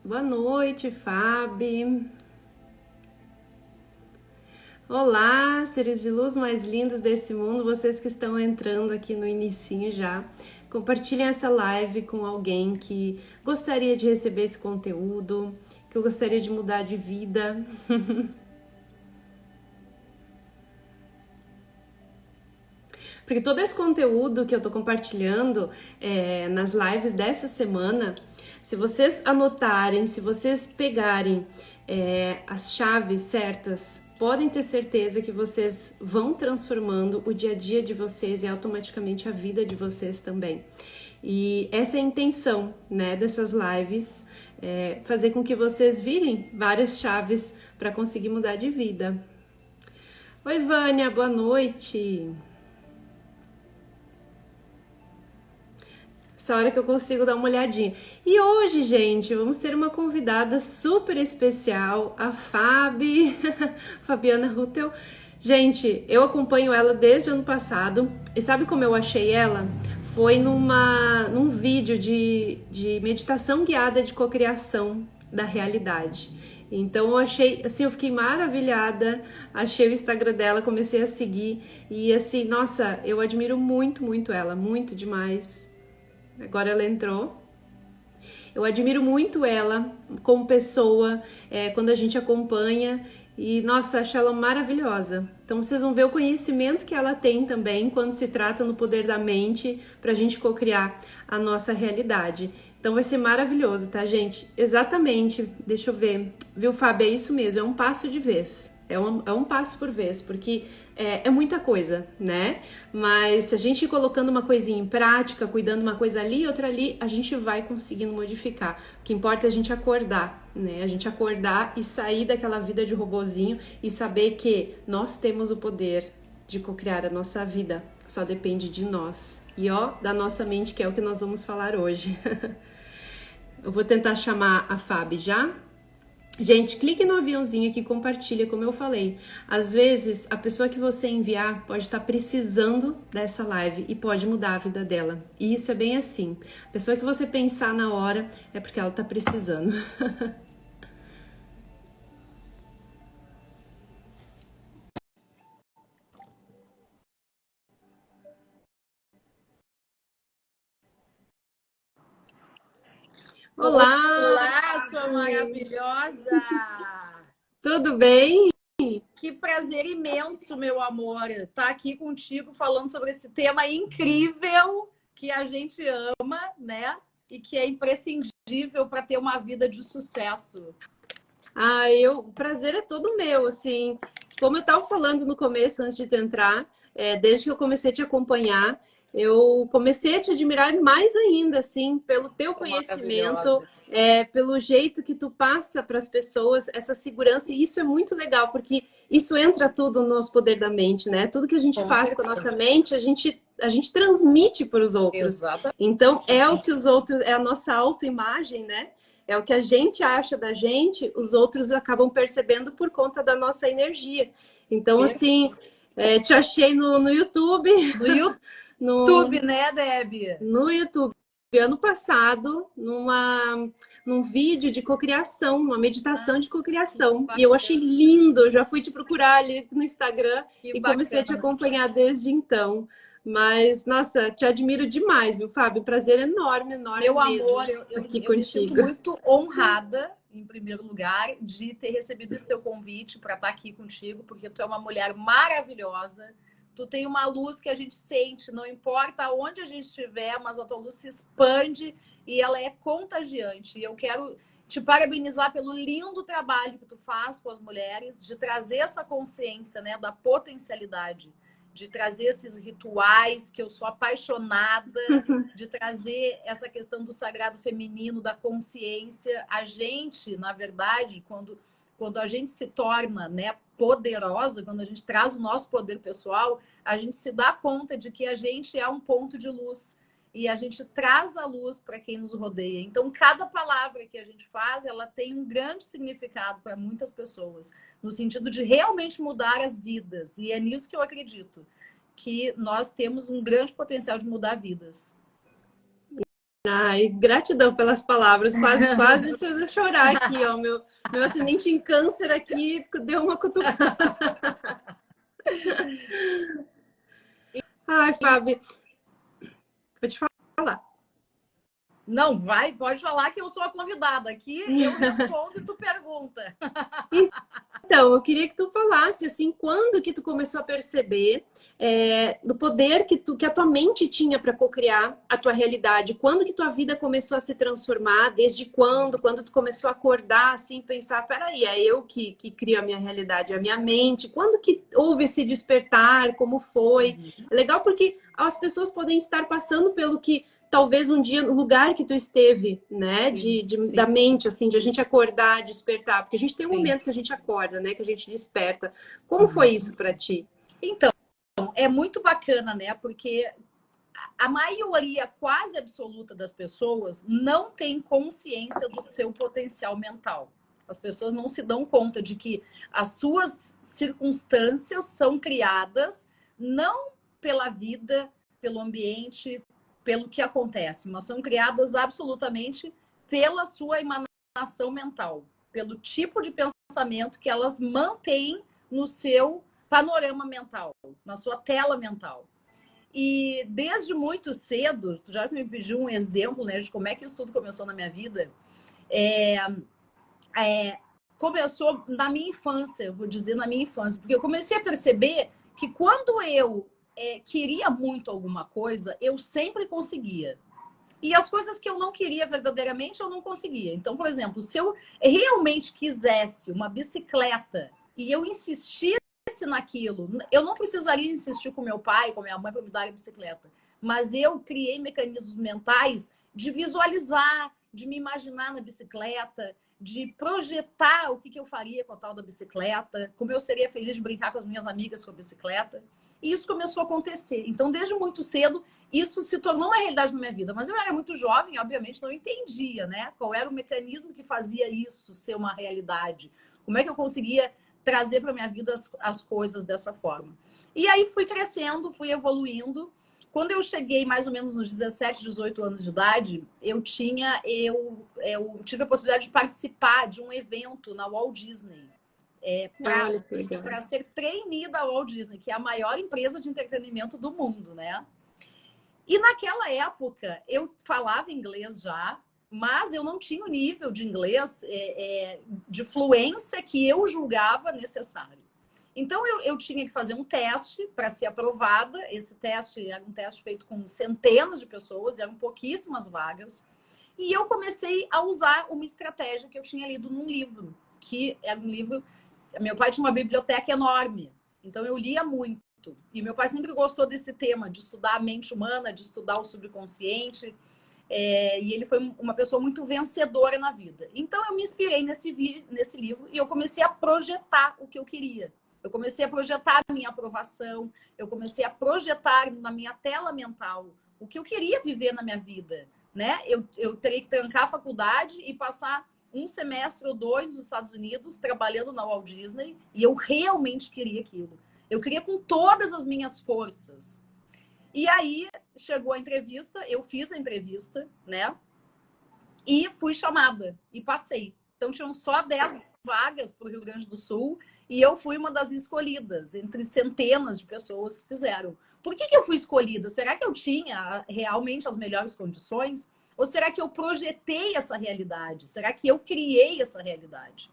Boa noite, Fabi. Olá, seres de luz mais lindos desse mundo, vocês que estão entrando aqui no inicinho já. Compartilhem essa live com alguém que gostaria de receber esse conteúdo, que eu gostaria de mudar de vida. Porque todo esse conteúdo que eu tô compartilhando nas lives dessa semana, se vocês anotarem, se vocês pegarem as chaves certas, podem ter certeza que vocês vão transformando o dia a dia de vocês e automaticamente a vida de vocês também. E essa é a intenção, né, dessas lives, fazer com que vocês virem várias chaves para conseguir mudar de vida. Oi, Vânia, boa noite. Essa hora que eu consigo dar uma olhadinha. E hoje, gente, vamos ter uma convidada super especial, a Fabi, Fabiana Rutel. Gente, eu acompanho ela desde o ano passado e sabe como eu achei ela? Foi num vídeo de meditação guiada de cocriação da realidade. Então eu achei, assim, eu fiquei maravilhada, achei o Instagram dela, comecei a seguir e assim, nossa, eu admiro muito, muito ela, muito demais. Agora ela entrou. Eu admiro muito ela como pessoa, quando a gente acompanha e, nossa, acho ela maravilhosa. Então vocês vão ver o conhecimento que ela tem também quando se trata no poder da mente para a gente cocriar a nossa realidade. Então vai ser maravilhoso, tá, gente? Exatamente, deixa eu ver. Viu, Fábio? É isso mesmo, é um passo de vez. É um passo por vez, porque é muita coisa, né? Mas se a gente ir colocando uma coisinha em prática, cuidando uma coisa ali, outra ali, a gente vai conseguindo modificar. O que importa é a gente acordar, né? A gente acordar e sair daquela vida de robozinho e saber que nós temos o poder de cocriar a nossa vida. Só depende de nós. E ó, da nossa mente, que é o que nós vamos falar hoje. Eu vou tentar chamar a Fabi já. Gente, clique no aviãozinho aqui, compartilha, como eu falei. Às vezes, a pessoa que você enviar pode estar precisando dessa live e pode mudar a vida dela. E isso é bem assim. A pessoa que você pensar na hora é porque ela está precisando. Olá! Olá, sua maravilhosa! Tudo bem? Que prazer imenso, meu amor, estar aqui contigo falando sobre esse tema incrível que a gente ama, né? E que é imprescindível para ter uma vida de sucesso. O prazer é todo meu, assim. Como eu estava falando no começo, antes de tu entrar, desde que eu comecei a te acompanhar, eu comecei a te admirar mais ainda, assim, pelo teu conhecimento, pelo jeito que tu passa para as pessoas essa segurança, e isso é muito legal, porque isso entra tudo no nosso poder da mente, né? Tudo que a gente faz com a nossa mente, a gente transmite para os outros. Exatamente. Então, é o que os outros, é a nossa autoimagem, né? É o que a gente acha da gente, os outros acabam percebendo por conta da nossa energia. Então, assim, te achei no YouTube. No YouTube, né, Debbie? No YouTube, ano passado, num vídeo de cocriação, uma meditação de cocriação. E eu achei lindo, já fui te procurar ali no Instagram e comecei a te acompanhar desde então. Mas, nossa, te admiro demais, viu, Fábio? Prazer enorme, enorme Meu mesmo amor, eu aqui me contigo. sinto muito honrada, em primeiro lugar, de ter recebido esse teu convite para estar aqui contigo, porque tu é uma mulher maravilhosa. Tu tem uma luz que a gente sente, não importa onde a gente estiver, mas a tua luz se expande e ela é contagiante. E eu quero te parabenizar pelo lindo trabalho que tu faz com as mulheres, de trazer essa consciência, né, da potencialidade, de trazer esses rituais que eu sou apaixonada, de trazer essa questão do sagrado feminino, da consciência. A gente, na verdade, quando a gente se torna, né, poderosa, quando a gente traz o nosso poder pessoal, a gente se dá conta de que a gente é um ponto de luz e a gente traz a luz para quem nos rodeia. Então, cada palavra que a gente faz, ela tem um grande significado para muitas pessoas, no sentido de realmente mudar as vidas. E é nisso que eu acredito, que nós temos um grande potencial de mudar vidas. Ai, gratidão pelas palavras. Quase fez eu chorar aqui, ó. Meu ascendente em câncer aqui deu uma cutucada. Ai, Fábio, vou te falar. Não, pode falar que eu sou a convidada. Aqui eu respondo e tu pergunta. Então, eu queria que tu falasse, assim, quando que tu começou a perceber do poder que a tua mente tinha para cocriar a tua realidade? Quando que tua vida começou a se transformar? Desde quando? Quando tu começou a acordar, assim, pensar, peraí, é eu que crio a minha realidade, a minha mente? Quando que houve esse despertar? Como foi? É legal porque as pessoas podem estar passando pelo que talvez um dia no lugar que tu esteve, né? Sim. Da mente, assim, de a gente acordar, despertar. Porque a gente tem um Sim. momento que a gente acorda, né? Que a gente desperta. Como foi isso para ti? Então, é muito bacana, né? Porque a maioria quase absoluta das pessoas não tem consciência do seu potencial mental. As pessoas não se dão conta de que as suas circunstâncias são criadas não pela vida, pelo ambiente, pelo que acontece, mas são criadas absolutamente pela sua emanação mental, pelo tipo de pensamento que elas mantêm no seu panorama mental, na sua tela mental. E desde muito cedo, tu já me pediu um exemplo, né, de como é que isso tudo começou na minha vida. Começou na minha infância, eu vou dizer na minha infância, porque eu comecei a perceber que quando eu queria muito alguma coisa, eu sempre conseguia. E as coisas que eu não queria verdadeiramente, eu não conseguia. Então, por exemplo, se eu realmente quisesse uma bicicleta e eu insistisse naquilo, eu não precisaria insistir com meu pai, com minha mãe para me dar a bicicleta. Mas eu criei mecanismos mentais de visualizar, de me imaginar na bicicleta, de projetar o que eu faria com a tal da bicicleta, como eu seria feliz de brincar com as minhas amigas com a bicicleta. E isso começou a acontecer. Então, desde muito cedo, isso se tornou uma realidade na minha vida. Mas eu era muito jovem, obviamente, não entendia, né? Qual era o mecanismo que fazia isso ser uma realidade. Como é que eu conseguia trazer para minha vida as coisas dessa forma. E aí fui crescendo, fui evoluindo. Quando eu cheguei mais ou menos nos 17, 18 anos de idade, eu tive a possibilidade de participar de um evento na Walt Disney. Para ser trainee da Walt Disney, que é a maior empresa de entretenimento do mundo, né? E naquela época, eu falava inglês já, mas eu não tinha o nível de inglês de fluência que eu julgava necessário. Então, eu tinha que fazer um teste para ser aprovada. Esse teste era um teste feito com centenas de pessoas, eram pouquíssimas vagas. E eu comecei a usar uma estratégia que eu tinha lido num livro, que era um livro... Meu pai tinha uma biblioteca enorme, então eu lia muito. E meu pai sempre gostou desse tema, de estudar a mente humana, de estudar o subconsciente. E ele foi uma pessoa muito vencedora na vida. Então, eu me inspirei nesse livro e eu comecei a projetar o que eu queria. Eu comecei a projetar a minha aprovação, eu comecei a projetar na minha tela mental o que eu queria viver na minha vida. Né? Eu teria que trancar a faculdade e passar um semestre ou dois nos Estados Unidos trabalhando na Walt Disney, e eu realmente queria aquilo. Eu queria com todas as minhas forças. E aí chegou a entrevista, eu fiz a entrevista, né? E fui chamada e passei. Então tinham só 10 vagas para o Rio Grande do Sul e eu fui uma das escolhidas entre centenas de pessoas que fizeram. Por que eu fui escolhida? Será que eu tinha realmente as melhores condições? Ou será que eu projetei essa realidade? Será que eu criei essa realidade?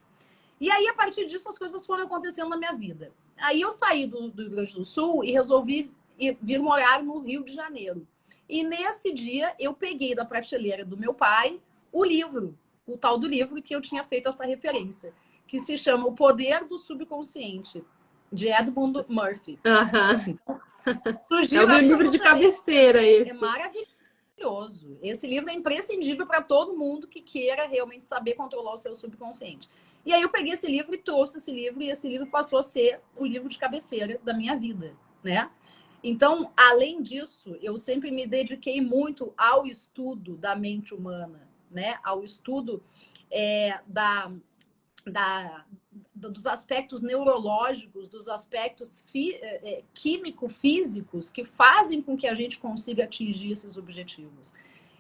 E aí, a partir disso, as coisas foram acontecendo na minha vida. Aí eu saí do Rio Grande do Sul e resolvi vir morar no Rio de Janeiro. E nesse dia, eu peguei da prateleira do meu pai o livro, o tal do livro que eu tinha feito essa referência, que se chama O Poder do Subconsciente, de Edmund Murphy. É o meu livro de cabeceira esse. É maravilhoso. Esse livro é imprescindível para todo mundo que queira realmente saber controlar o seu subconsciente. E aí eu peguei esse livro e trouxe esse livro, e esse livro passou a ser o livro de cabeceira da minha vida, né? Então, além disso, eu sempre me dediquei muito ao estudo da mente humana, né? Ao estudo dos aspectos neurológicos, dos aspectos químico-físicos que fazem com que a gente consiga atingir esses objetivos.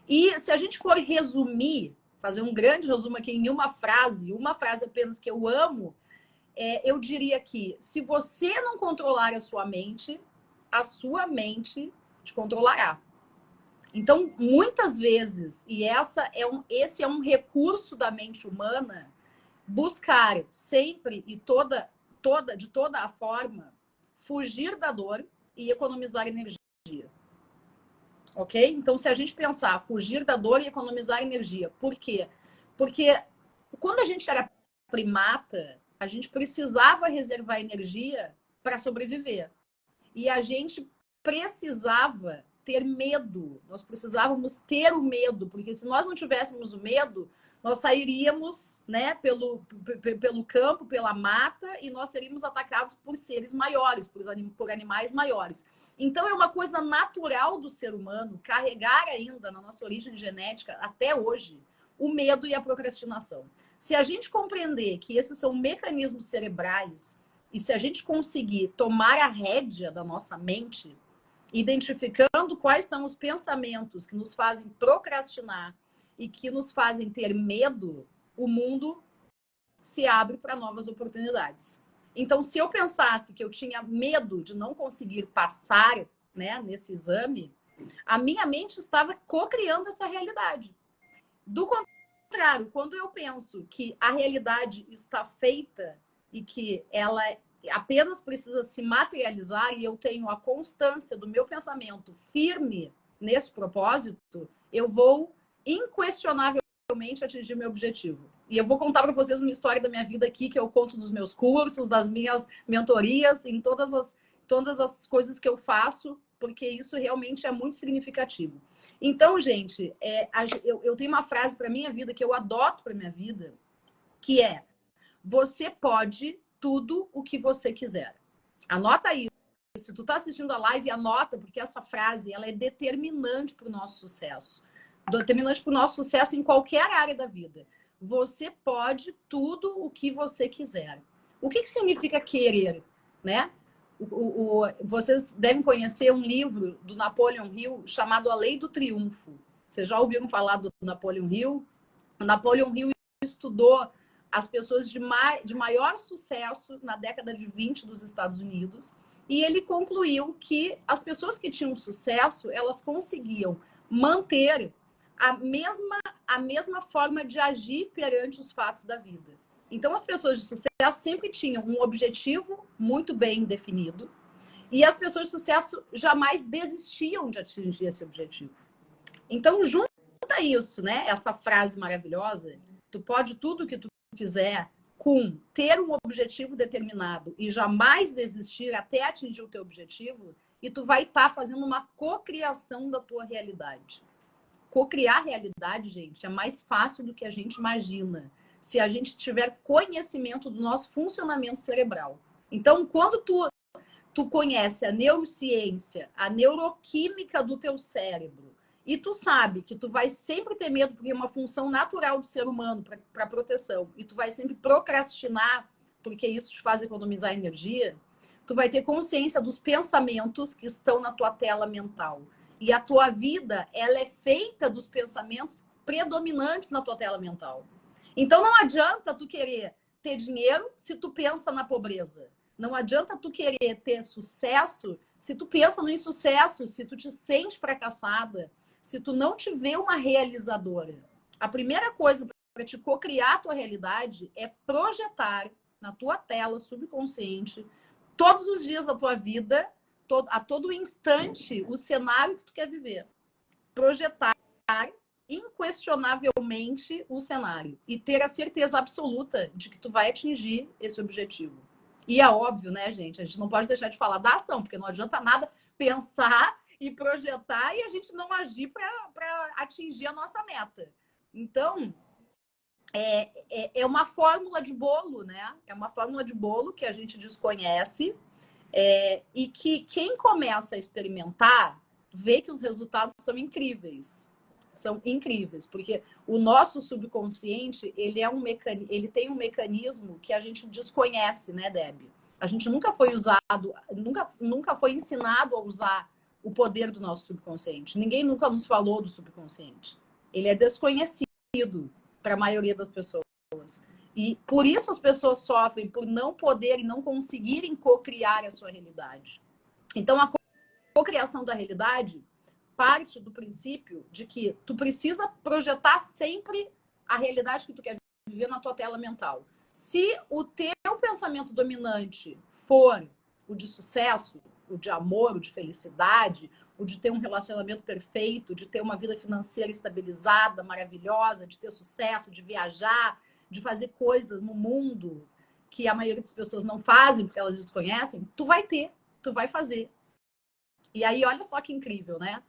E se a gente for resumir, fazer um grande resumo aqui em uma frase apenas que eu amo, eu diria que se você não controlar a sua mente te controlará. Então, muitas vezes, e esse é um recurso da mente humana, buscar sempre e de toda a forma, fugir da dor e economizar energia. Ok? Então, se a gente pensar fugir da dor e economizar energia, por quê? Porque quando a gente era primata, a gente precisava reservar energia para sobreviver. E a gente precisava ter medo. Nós precisávamos ter o medo, porque se nós não tivéssemos o medo, nós sairíamos, né, pelo campo, pela mata, e nós seríamos atacados por seres maiores, por animais maiores. Então, é uma coisa natural do ser humano carregar ainda na nossa origem genética, até hoje, o medo e a procrastinação. Se a gente compreender que esses são mecanismos cerebrais, e se a gente conseguir tomar a rédea da nossa mente, identificando quais são os pensamentos que nos fazem procrastinar e que nos fazem ter medo, o mundo se abre para novas oportunidades. Então, se eu pensasse que eu tinha medo de não conseguir passar, né, nesse exame, a minha mente estava co-criando essa realidade. Do contrário, quando eu penso que a realidade está feita e que ela apenas precisa se materializar e eu tenho a constância do meu pensamento firme nesse propósito, eu vou inquestionavelmente atingir meu objetivo. E eu vou contar para vocês uma história da minha vida aqui, que eu conto nos meus cursos, das minhas mentorias, em todas as coisas que eu faço, porque isso realmente é muito significativo. Então, gente, eu tenho uma frase para minha vida que eu adoto para minha vida, que é: você pode tudo o que você quiser. Anota isso. Se tu tá assistindo a live, anota, porque essa frase ela é determinante para o nosso sucesso. Determinante para o nosso sucesso em qualquer área da vida. Você pode tudo o que você quiser. O que significa querer, né? Vocês devem conhecer um livro do Napoleon Hill chamado A Lei do Triunfo. Vocês já ouviram falar do Napoleon Hill? O Napoleon Hill estudou as pessoas de maior sucesso na década de 20 dos Estados Unidos, e ele concluiu que as pessoas que tinham sucesso, elas conseguiam manter a mesma forma de agir perante os fatos da vida. Então, as pessoas de sucesso sempre tinham um objetivo muito bem definido, e as pessoas de sucesso jamais desistiam de atingir esse objetivo. Então, junta isso, né? Essa frase maravilhosa: tu pode tudo o que tu quiser, com ter um objetivo determinado e jamais desistir até atingir o teu objetivo, e tu vai estar fazendo uma cocriação da tua realidade. Cocriar a realidade, gente, é mais fácil do que a gente imagina, se a gente tiver conhecimento do nosso funcionamento cerebral. Então, quando tu conhece a neurociência, a neuroquímica do teu cérebro, e tu sabe que tu vai sempre ter medo, porque é uma função natural do ser humano para proteção, e tu vai sempre procrastinar, porque isso te faz economizar energia, tu vai ter consciência dos pensamentos que estão na tua tela mental. E a tua vida, ela é feita dos pensamentos predominantes na tua tela mental. Então não adianta tu querer ter dinheiro se tu pensa na pobreza. Não adianta tu querer ter sucesso se tu pensa no insucesso, se tu te sente fracassada, se tu não te vê uma realizadora. A primeira coisa para te cocriar a tua realidade é projetar na tua tela subconsciente, todos os dias da tua vida, a todo instante, o cenário que tu quer viver. Projetar inquestionavelmente o cenário e ter a certeza absoluta de que tu vai atingir esse objetivo. E é óbvio, né, gente? A gente não pode deixar de falar da ação, porque não adianta nada pensar e projetar e a gente não agir para atingir a nossa meta. Então, é uma fórmula de bolo, né? É uma fórmula de bolo que a gente desconhece e que quem começa a experimentar vê que os resultados são incríveis. São incríveis, porque o nosso subconsciente, ele tem um mecanismo que a gente desconhece, né, Deb? A gente nunca foi usado, nunca foi ensinado a usar o poder do nosso subconsciente. Ninguém nunca nos falou do subconsciente. Ele é desconhecido para a maioria das pessoas. E por isso as pessoas sofrem, por não poderem, não conseguirem co-criar a sua realidade. Então, a co-criação da realidade parte do princípio de que tu precisa projetar sempre a realidade que tu quer viver na tua tela mental. Se o teu pensamento dominante for o de sucesso, o de amor, o de felicidade, o de ter um relacionamento perfeito, de ter uma vida financeira estabilizada, maravilhosa, de ter sucesso, de viajar, de fazer coisas no mundo que a maioria das pessoas não fazem porque elas desconhecem, tu vai ter, tu vai fazer. E aí, olha só que incrível, né?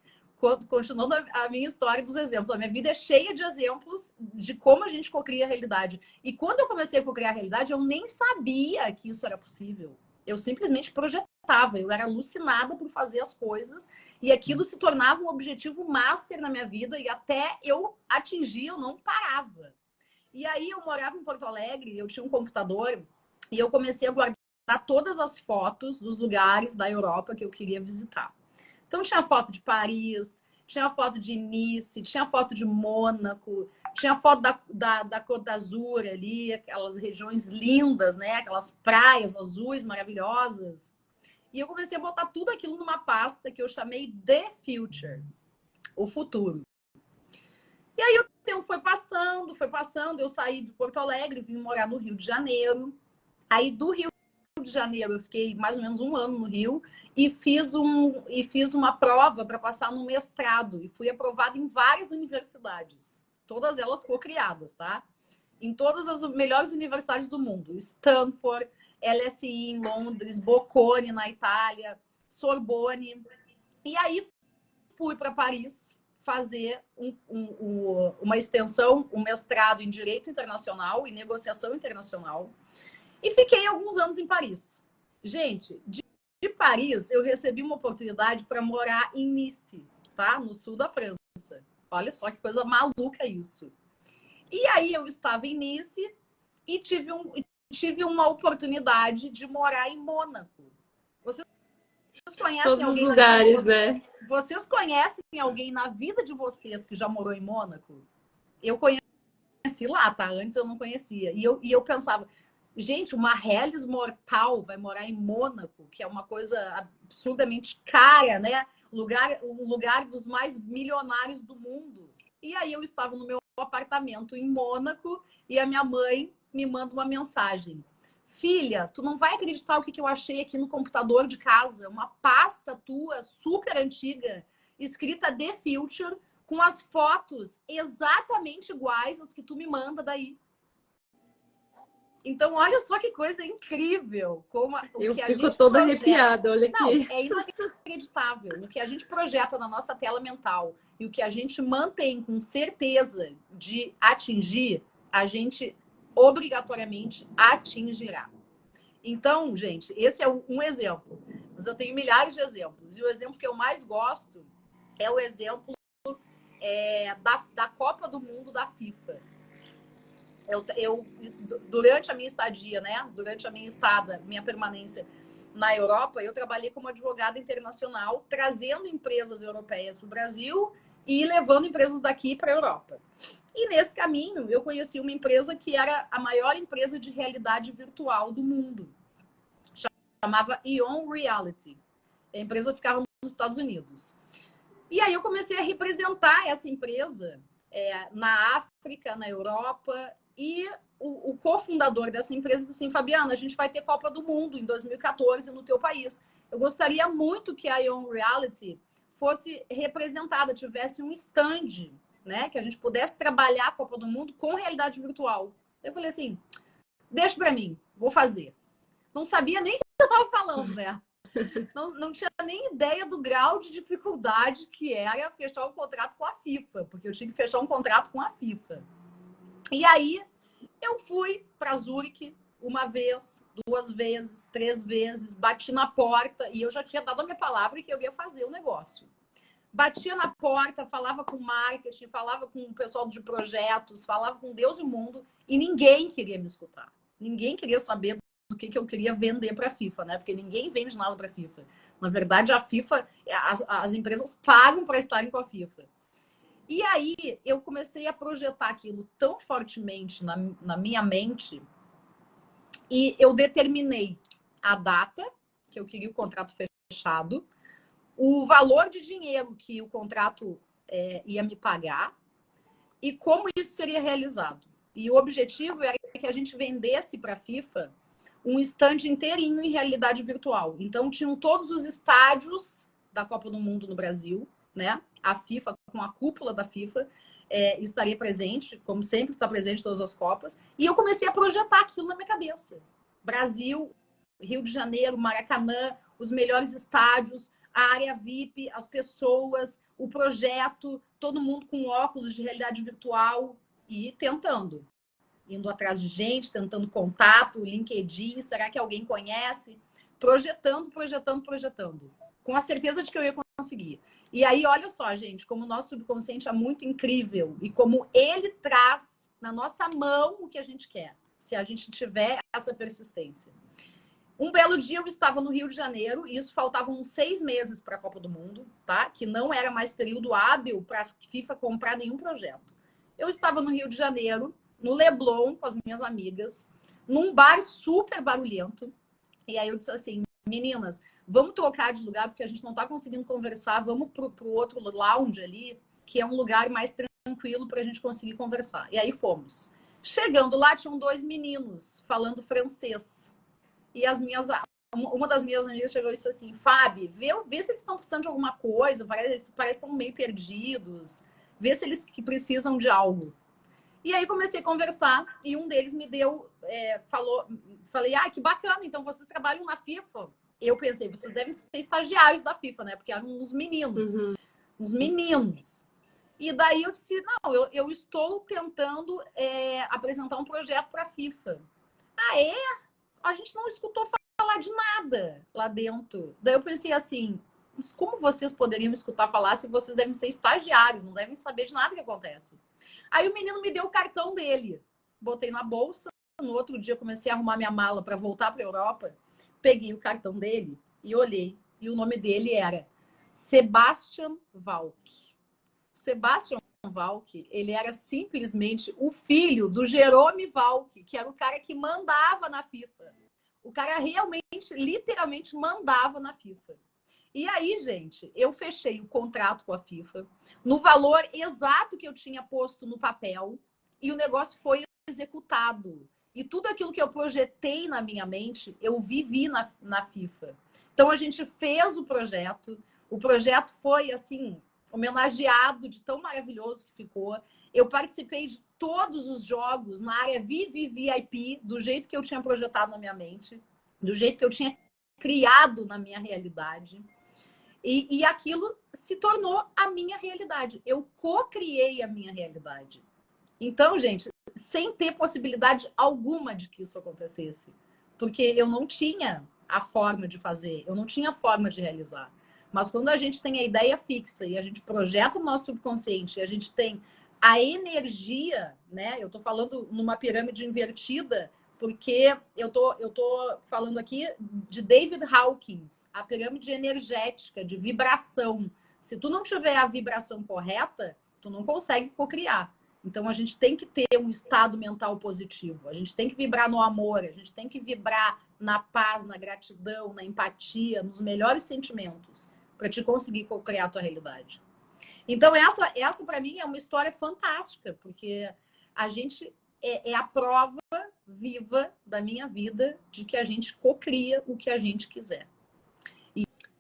Continuando a minha história dos exemplos, a minha vida é cheia de exemplos de como a gente cocria a realidade. E quando eu comecei a cocriar a realidade, eu nem sabia que isso era possível. Eu simplesmente projetava, eu era alucinada por fazer as coisas e aquilo se tornava um objetivo master na minha vida e até eu atingir, eu não parava. E aí eu morava em Porto Alegre, eu tinha um computador e eu comecei a guardar todas as fotos dos lugares da Europa que eu queria visitar. Então tinha foto de Paris, tinha foto de Nice, tinha foto de Mônaco, tinha foto da Côte d'Azur ali, aquelas regiões lindas, né? Aquelas praias azuis maravilhosas. E eu comecei a botar tudo aquilo numa pasta que eu chamei The Future, o futuro. E aí o tempo foi passando, eu saí de Porto Alegre, vim morar no Rio de Janeiro. Aí do Rio de Janeiro eu fiquei mais ou menos 1 ano no Rio e fiz uma prova para passar no mestrado e fui aprovada em várias universidades, todas elas co-criadas, tá? Em todas as melhores universidades do mundo, Stanford, LSI em Londres, Bocconi na Itália, Sorbonne. E aí fui para Paris fazer uma extensão, um mestrado em Direito Internacional e Negociação Internacional. E fiquei alguns anos em Paris. Gente, de Paris eu recebi uma oportunidade para morar em Nice, tá? No sul da França. Olha só que coisa maluca isso. E aí eu estava em Nice e tive uma oportunidade de morar em Mônaco. Vocês conhecem Todos os alguém lugares, né? Vocês conhecem alguém na vida de vocês que já morou em Mônaco? Eu conheci lá, tá? Antes eu não conhecia. E eu pensava, gente, uma Hellis mortal vai morar em Mônaco, que é uma coisa absurdamente cara, né? Um lugar dos mais milionários do mundo. E aí eu estava no meu apartamento em Mônaco e a minha mãe me manda uma mensagem. Filha, tu não vai acreditar o que eu achei aqui no computador de casa. Uma pasta tua, super antiga, escrita The Future, com as fotos exatamente iguais às que tu me manda daí. Então, olha só que coisa incrível. Eu fico toda arrepiada, olha aqui. Não, é inacreditável. O que a gente projeta na nossa tela mental e o que a gente mantém com certeza de atingir, a gente obrigatoriamente atingirá. Então, gente, esse é um exemplo. Mas eu tenho milhares de exemplos. E o exemplo que eu mais gosto é o exemplo da Copa do Mundo da FIFA. Durante a minha estadia, né? Durante a minha permanência na Europa, eu trabalhei como advogada internacional, trazendo empresas europeias para o Brasil e levando empresas daqui para a Europa. E nesse caminho, eu conheci uma empresa que era a maior empresa de realidade virtual do mundo. Chamava Ion Reality. A empresa ficava nos Estados Unidos. E aí eu comecei a representar essa empresa na África, na Europa. E o cofundador dessa empresa disse assim, Fabiana, a gente vai ter Copa do Mundo em 2014 no teu país. Eu gostaria muito que a Ion Reality fosse representada, tivesse um stand, né? Que a gente pudesse trabalhar a Copa do Mundo com realidade virtual. Eu falei assim, deixa pra mim, vou fazer. Não sabia nem o que eu tava falando, né? Não tinha nem ideia do grau de dificuldade que era fechar um contrato com a FIFA, porque eu tinha que fechar um contrato com a FIFA. E aí eu fui para Zurique 1 vez, 2 vezes, 3 vezes, bati na porta e eu já tinha dado a minha palavra que eu ia fazer o negócio. Batia na porta, falava com marketing, falava com o pessoal de projetos, falava com Deus e o mundo e ninguém queria me escutar. Ninguém queria saber do que eu queria vender para a FIFA, né? Porque ninguém vende nada para a FIFA. Na verdade, a FIFA, as empresas pagam para estarem com a FIFA. E aí eu comecei a projetar aquilo tão fortemente na minha mente e eu determinei a data que eu queria o contrato fechado, o valor de dinheiro que o contrato ia me pagar e como isso seria realizado. E o objetivo era que a gente vendesse para a FIFA um stand inteirinho em realidade virtual. Então, tinham todos os estádios da Copa do Mundo no Brasil, né? A FIFA, com a cúpula da FIFA, estaria presente, como sempre está presente em todas as Copas. E eu comecei a projetar aquilo na minha cabeça. Brasil, Rio de Janeiro, Maracanã, os melhores estádios, a área VIP, as pessoas, o projeto, todo mundo com óculos de realidade virtual e tentando. Indo atrás de gente, tentando contato, LinkedIn, será que alguém conhece? Projetando. Com a certeza de que eu ia conseguir. E aí, olha só, gente, como o nosso subconsciente é muito incrível e como ele traz na nossa mão o que a gente quer, se a gente tiver essa persistência. Um belo dia eu estava no Rio de Janeiro e isso faltavam uns 6 meses para a Copa do Mundo, tá? Que não era mais período hábil para a FIFA comprar nenhum projeto. Eu estava no Rio de Janeiro, no Leblon, com as minhas amigas, num bar super barulhento. E aí eu disse assim, meninas, vamos trocar de lugar porque a gente não está conseguindo conversar, vamos pro outro lounge ali, que é um lugar mais tranquilo para a gente conseguir conversar. E aí fomos. Chegando lá, tinham 2 meninos falando francês. E uma das minhas amigas chegou e disse assim, Fábio, vê se eles estão precisando de alguma coisa, parece que estão meio perdidos, vê se eles que precisam de algo. E aí comecei a conversar e um deles me deu, falei, que bacana, então vocês trabalham na FIFA? Eu pensei, vocês devem ser estagiários da FIFA, né? Porque eram uns meninos, uns meninos. E daí eu disse, não, eu estou tentando apresentar um projeto para a FIFA. Ah, é? A gente não escutou falar de nada lá dentro. Daí eu pensei assim, mas como vocês poderiam escutar falar se vocês devem ser estagiários, não devem saber de nada que acontece? Aí o menino me deu o cartão dele. Botei na bolsa. No outro dia comecei a arrumar minha mala para voltar para a Europa. Peguei o cartão dele e olhei. E o nome dele era Sebastian Valk. Sebastian Valk, ele era simplesmente o filho do Jerome Valk, que era o cara que mandava na FIFA. O cara realmente, literalmente, mandava na FIFA. E aí, gente, eu fechei o contrato com a FIFA no valor exato que eu tinha posto no papel e o negócio foi executado. E tudo aquilo que eu projetei na minha mente, eu vivi na FIFA. Então, a gente fez o projeto foi, assim, homenageado de tão maravilhoso que ficou. Eu participei de todos os jogos na área VIP, do jeito que eu tinha projetado na minha mente, do jeito que eu tinha criado na minha realidade. E aquilo se tornou a minha realidade. Eu co-criei a minha realidade. Então, gente, sem ter possibilidade alguma de que isso acontecesse. Porque eu não tinha a forma de fazer, eu não tinha a forma de realizar. Mas quando a gente tem a ideia fixa e a gente projeta no nosso subconsciente, e a gente tem a energia, né? Eu tô falando numa pirâmide invertida, porque eu tô falando aqui de David Hawkins, a pirâmide energética, de vibração. Se tu não tiver a vibração correta, tu não consegue cocriar. Então, a gente tem que ter um estado mental positivo. A gente tem que vibrar no amor, a gente tem que vibrar na paz, na gratidão, na empatia, nos melhores sentimentos, para te conseguir cocriar a tua realidade. Então, essa para mim é uma história fantástica, porque a gente é a prova viva da minha vida de que a gente cocria o que a gente quiser.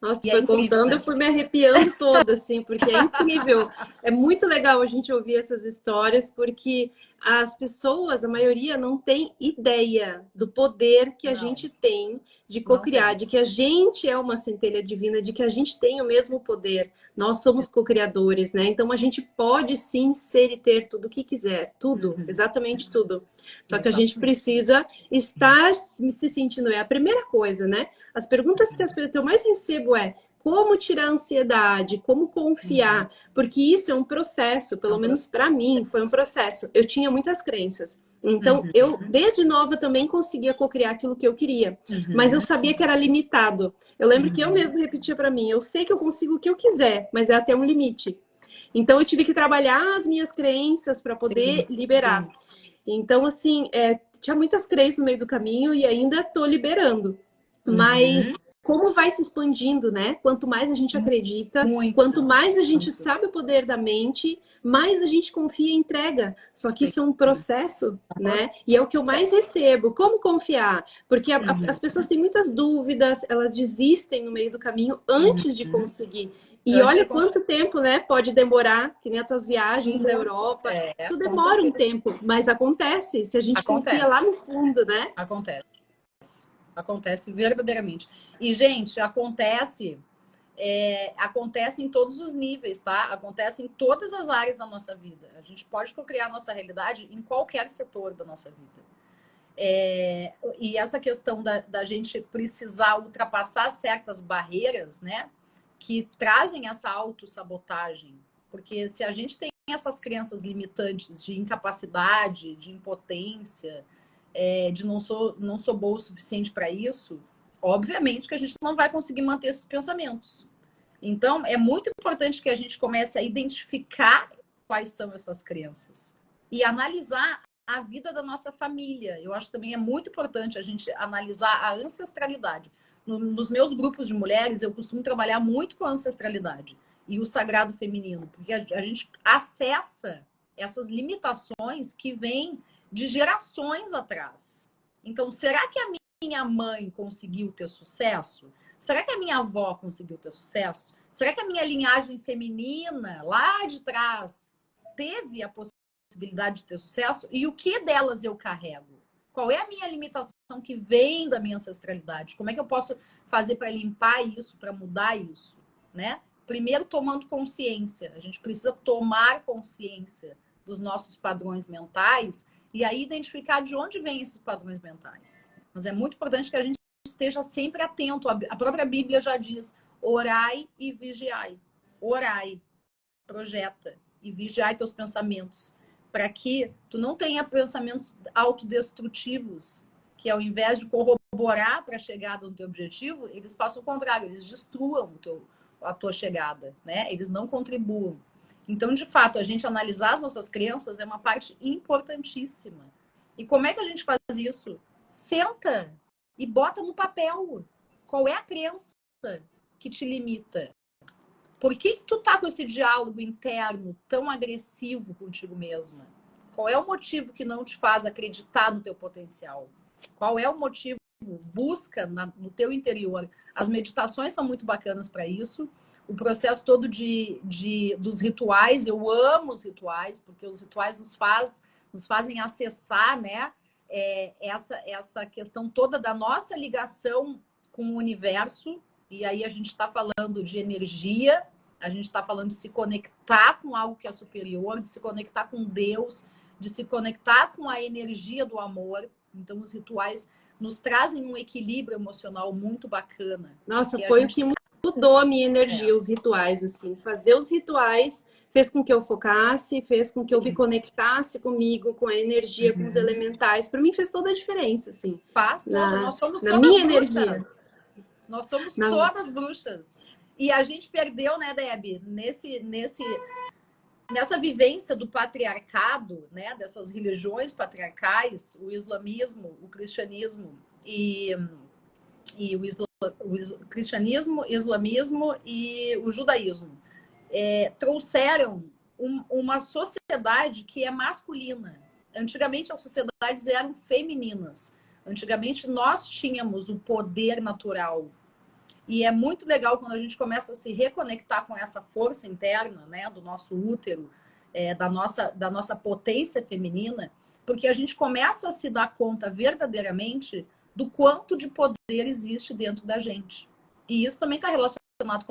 Nossa, tu foi contando, eu fui me arrepiando toda, assim, porque é incrível. É muito legal a gente ouvir essas histórias, porque as pessoas, a maioria, não tem ideia do poder que a gente tem de cocriar, de que a gente é uma centelha divina, de que a gente tem o mesmo poder. Nós somos co-criadores, né? Então a gente pode sim ser e ter tudo o que quiser, tudo, exatamente tudo. Só que a gente precisa estar se sentindo, é a primeira coisa, né? As perguntas que eu mais recebo é: como tirar a ansiedade, como confiar, porque isso é um processo, pelo menos para mim, foi um processo. Eu tinha muitas crenças. Então, eu, desde nova, também conseguia cocriar aquilo que eu queria. Mas eu sabia que era limitado. Eu lembro que eu mesmo repetia para mim, eu sei que eu consigo o que eu quiser, mas é até um limite. Então, eu tive que trabalhar as minhas crenças para poder liberar. Então, assim, tinha muitas crenças no meio do caminho e ainda estou liberando. Mas como vai se expandindo, né? Quanto mais a gente acredita, quanto mais a gente sabe o poder da mente, mais a gente confia e entrega. Só que isso é um processo, né? E é o que eu mais recebo. Como confiar? Porque as pessoas têm muitas dúvidas, elas desistem no meio do caminho antes de conseguir. E olha quanto tempo, né? Pode demorar, que nem as tuas viagens da Europa. Isso demora um tempo, mas acontece se a gente confia lá no fundo, né? Acontece verdadeiramente. E, gente, acontece em todos os níveis, tá? Acontece em todas as áreas da nossa vida. A gente pode cocriar a nossa realidade em qualquer setor da nossa vida. E essa questão da gente precisar ultrapassar certas barreiras, né? Que trazem essa autossabotagem. Porque se a gente tem essas crenças limitantes de incapacidade, de impotência, de não sou boa o suficiente para isso, obviamente que a gente não vai conseguir manter esses pensamentos. Então, é muito importante que a gente comece a identificar quais são essas crenças e analisar a vida da nossa família. Eu acho que também é muito importante a gente analisar a ancestralidade. Nos meus grupos de mulheres, eu costumo trabalhar muito com a ancestralidade e o sagrado feminino, porque a gente acessa essas limitações que vêm de gerações atrás. Então, será que a minha mãe conseguiu ter sucesso? Será que a minha avó conseguiu ter sucesso? Será que a minha linhagem feminina, lá de trás, teve a possibilidade de ter sucesso? E o que delas eu carrego? Qual é a minha limitação que vem da minha ancestralidade? Como é que eu posso fazer para limpar isso, para mudar isso? Né? Primeiro, tomando consciência. A gente precisa tomar consciência dos nossos padrões mentais e aí identificar de onde vêm esses padrões mentais. Mas é muito importante que a gente esteja sempre atento. A própria Bíblia já diz: orai e vigiai. Orai, projeta e vigiai teus pensamentos, para que tu não tenha pensamentos autodestrutivos, que ao invés de corroborar para a chegada do teu objetivo, eles façam o contrário, eles destruam a tua chegada, né? Eles não contribuam. Então, de fato, a gente analisar as nossas crenças é uma parte importantíssima. E como é que a gente faz isso? Senta e bota no papel. Qual é a crença que te limita? Por que tu tá com esse diálogo interno tão agressivo contigo mesma? Qual é o motivo que não te faz acreditar no teu potencial? Qual é o motivo? Busca no teu interior. As meditações são muito bacanas para isso. O processo todo dos rituais, eu amo os rituais, porque os rituais nos fazem acessar, né, essa questão toda da nossa ligação com o universo. E aí a gente está falando de energia, a gente está falando de se conectar com algo que é superior, de se conectar com Deus, de se conectar com a energia do amor. Então, os rituais nos trazem um equilíbrio emocional muito bacana. Nossa, foi o que mudou a minha energia, os rituais, assim. Fazer os rituais fez com que eu focasse, fez com que eu me conectasse comigo, com a energia, com os elementais. Para mim fez toda a diferença, assim. Faz toda, nós somos na todas minha bruxas. Energia. Nós somos todas bruxas. E a gente perdeu, né, Deb, nessa vivência do patriarcado, né, dessas religiões patriarcais, o islamismo, o cristianismo o cristianismo, islamismo e o judaísmo trouxeram uma sociedade que é masculina. Antigamente as sociedades eram femininas. Antigamente nós tínhamos o poder natural. E é muito legal quando a gente começa a se reconectar com essa força interna, né, do nosso útero, da nossa potência feminina, porque a gente começa a se dar conta verdadeiramente do quanto de poder existe dentro da gente. E isso também está relacionado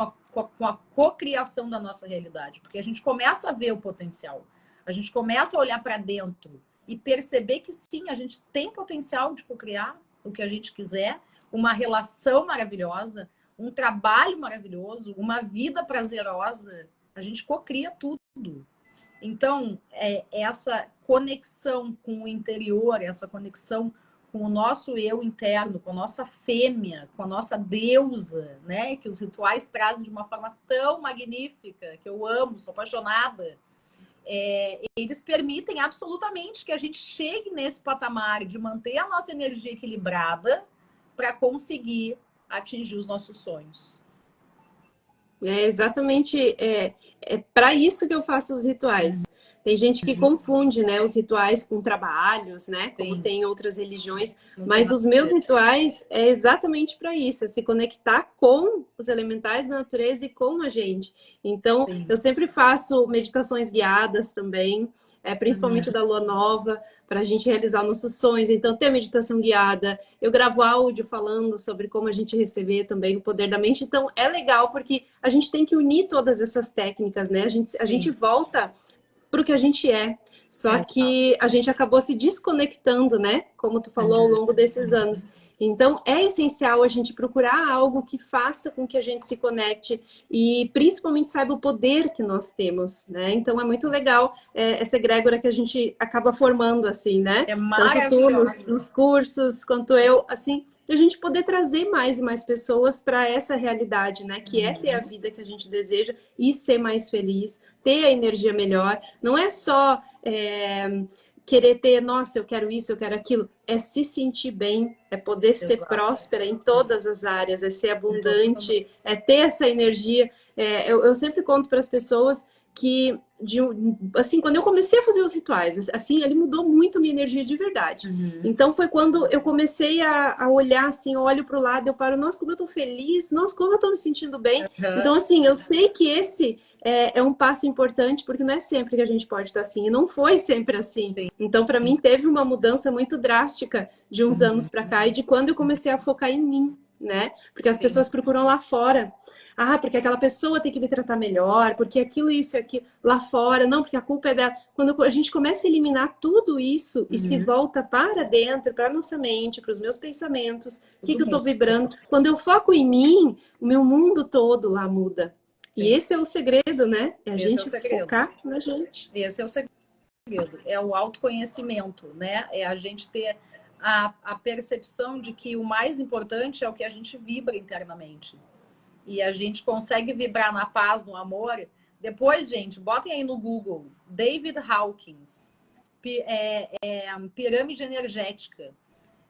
com a cocriação da nossa realidade, porque a gente começa a ver o potencial, a gente começa a olhar para dentro e perceber que sim, a gente tem potencial de cocriar o que a gente quiser, uma relação maravilhosa, um trabalho maravilhoso, uma vida prazerosa, a gente cocria tudo. Então, essa conexão com o interior, essa conexão com o nosso eu interno, com a nossa fêmea, com a nossa deusa, né? Que os rituais trazem de uma forma tão magnífica, que eu amo, sou apaixonada. Eles permitem absolutamente que a gente chegue nesse patamar de manter a nossa energia equilibrada para conseguir atingir os nossos sonhos. É exatamente para isso que eu faço os rituais. Tem gente que confunde, né, os rituais com trabalhos, né, como Sim. tem em outras religiões, Não mas tem os meus nada. rituais é exatamente para isso, é se conectar com os elementais da natureza e com a gente. Então, Sim. eu sempre faço meditações guiadas também, principalmente da lua nova, para a gente realizar nossos sonhos. Então, tem a meditação guiada, eu gravo áudio falando sobre como a gente receber também o poder da mente. Então, é legal porque a gente tem que unir todas essas técnicas, né? A gente volta para o que a gente é. Só que a gente acabou se desconectando, né? Como tu falou, ao longo desses anos. Então, é essencial a gente procurar algo que faça com que a gente se conecte e principalmente saiba o poder que nós temos, né? Então, é muito legal essa egrégora que a gente acaba formando, assim, né? É Tanto tu maravilhoso. nos cursos, quanto eu, assim, e a gente poder trazer mais e mais pessoas para essa realidade, né? Que é ter a vida que a gente deseja e ser mais feliz, ter a energia melhor. Não é só querer ter, nossa, eu quero isso, eu quero aquilo. É se sentir bem, é poder ser Exato. próspera em todas as áreas, é ser Em todas as... abundante, é ter essa energia. Eu sempre conto para as pessoas que assim, quando eu comecei a fazer os rituais, assim, ele mudou muito a minha energia de verdade. Então foi quando eu comecei a olhar assim, eu olho para o lado, eu paro, nossa, como eu tô feliz, nossa, como eu tô me sentindo bem. Então, assim, eu sei que esse é um passo importante, porque não é sempre que a gente pode estar assim, e não foi sempre assim. Então, para mim, teve uma mudança muito drástica de uns anos para cá e de quando eu comecei a focar em mim, né? Porque as pessoas procuram lá fora. Ah, porque aquela pessoa tem que me tratar melhor, porque aquilo, isso e aquilo lá fora, não, porque a culpa é dela. Quando a gente começa a eliminar tudo isso e se volta para dentro, para a nossa mente, para os meus pensamentos, o que eu estou vibrando, quando eu foco em mim, o meu mundo todo lá muda. E esse é o segredo, né? É a gente focar na gente. Esse é o segredo. É o autoconhecimento, né? É a gente ter a percepção de que o mais importante é o que a gente vibra internamente. E a gente consegue vibrar na paz, no amor. Depois, gente, botem aí no Google David Hawkins, pirâmide energética.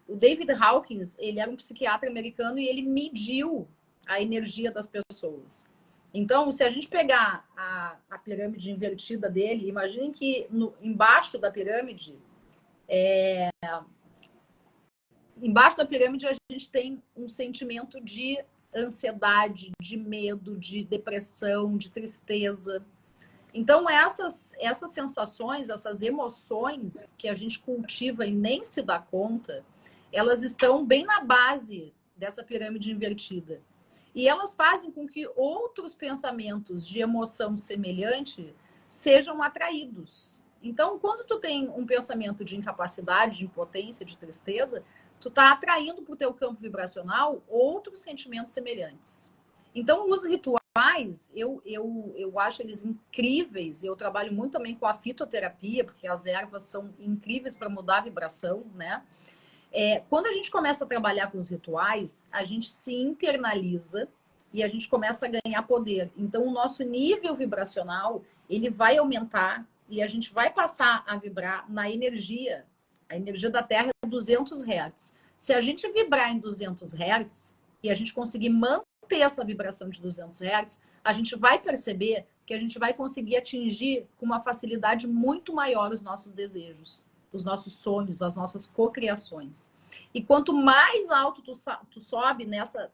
O David Hawkins, ele era um psiquiatra americano e ele mediu a energia das pessoas. Então, se a gente pegar a pirâmide invertida dele, imaginem que embaixo da pirâmide, a gente tem um sentimento de ansiedade, de medo, de depressão, de tristeza. Então, essas sensações, essas emoções que a gente cultiva e nem se dá conta, elas estão bem na base dessa pirâmide invertida. E elas fazem com que outros pensamentos de emoção semelhante sejam atraídos. Então, quando tu tem um pensamento de incapacidade, de impotência, de tristeza, tu tá atraindo para o teu campo vibracional outros sentimentos semelhantes. Então, os rituais, eu acho eles incríveis. Eu trabalho muito também com a fitoterapia, porque as ervas são incríveis para mudar a vibração, né? Quando a gente começa a trabalhar com os rituais, a gente se internaliza e a gente começa a ganhar poder. Então, o nosso nível vibracional, ele vai aumentar e a gente vai passar a vibrar na energia. A energia da Terra é 200 Hz. Se a gente vibrar em 200 Hz e a gente conseguir manter essa vibração de 200 Hz, a gente vai perceber que a gente vai conseguir atingir com uma facilidade muito maior os nossos desejos, os nossos sonhos, as nossas cocriações. E quanto mais alto tu sobe nessa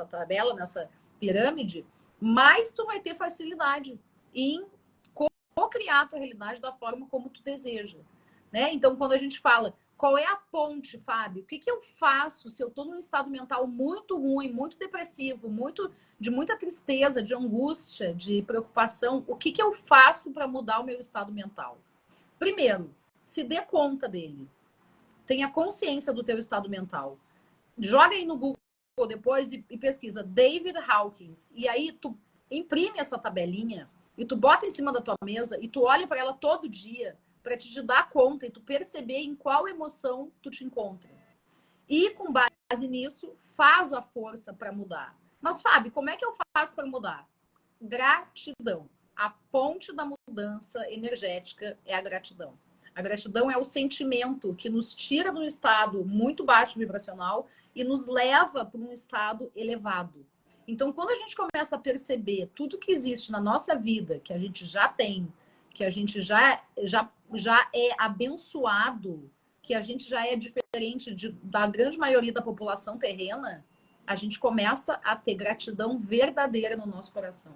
tabela, nessa pirâmide, mais tu vai ter facilidade em co-criar a tua realidade da forma como tu deseja. Né? Então, quando a gente fala, qual é a ponte, Fábio? O que eu faço se eu estou num estado mental muito ruim, muito depressivo, de muita tristeza, de angústia, de preocupação? O que eu faço para mudar o meu estado mental? Primeiro, se dê conta dele. Tenha consciência do teu estado mental. Joga aí no Google depois e pesquisa David Hawkins. E aí tu imprime essa tabelinha e tu bota em cima da tua mesa e tu olha para ela todo dia para te dar conta e tu perceber em qual emoção tu te encontra. E com base nisso, faz a força para mudar. Mas, Fábio, como é que eu faço para mudar? Gratidão. A ponte da mudança energética é a gratidão. A gratidão é o sentimento que nos tira de um estado muito baixo vibracional e nos leva para um estado elevado. Então, quando a gente começa a perceber tudo que existe na nossa vida, que a gente já tem, que a gente já é abençoado, que a gente já é diferente da grande maioria da população terrena, a gente começa a ter gratidão verdadeira no nosso coração.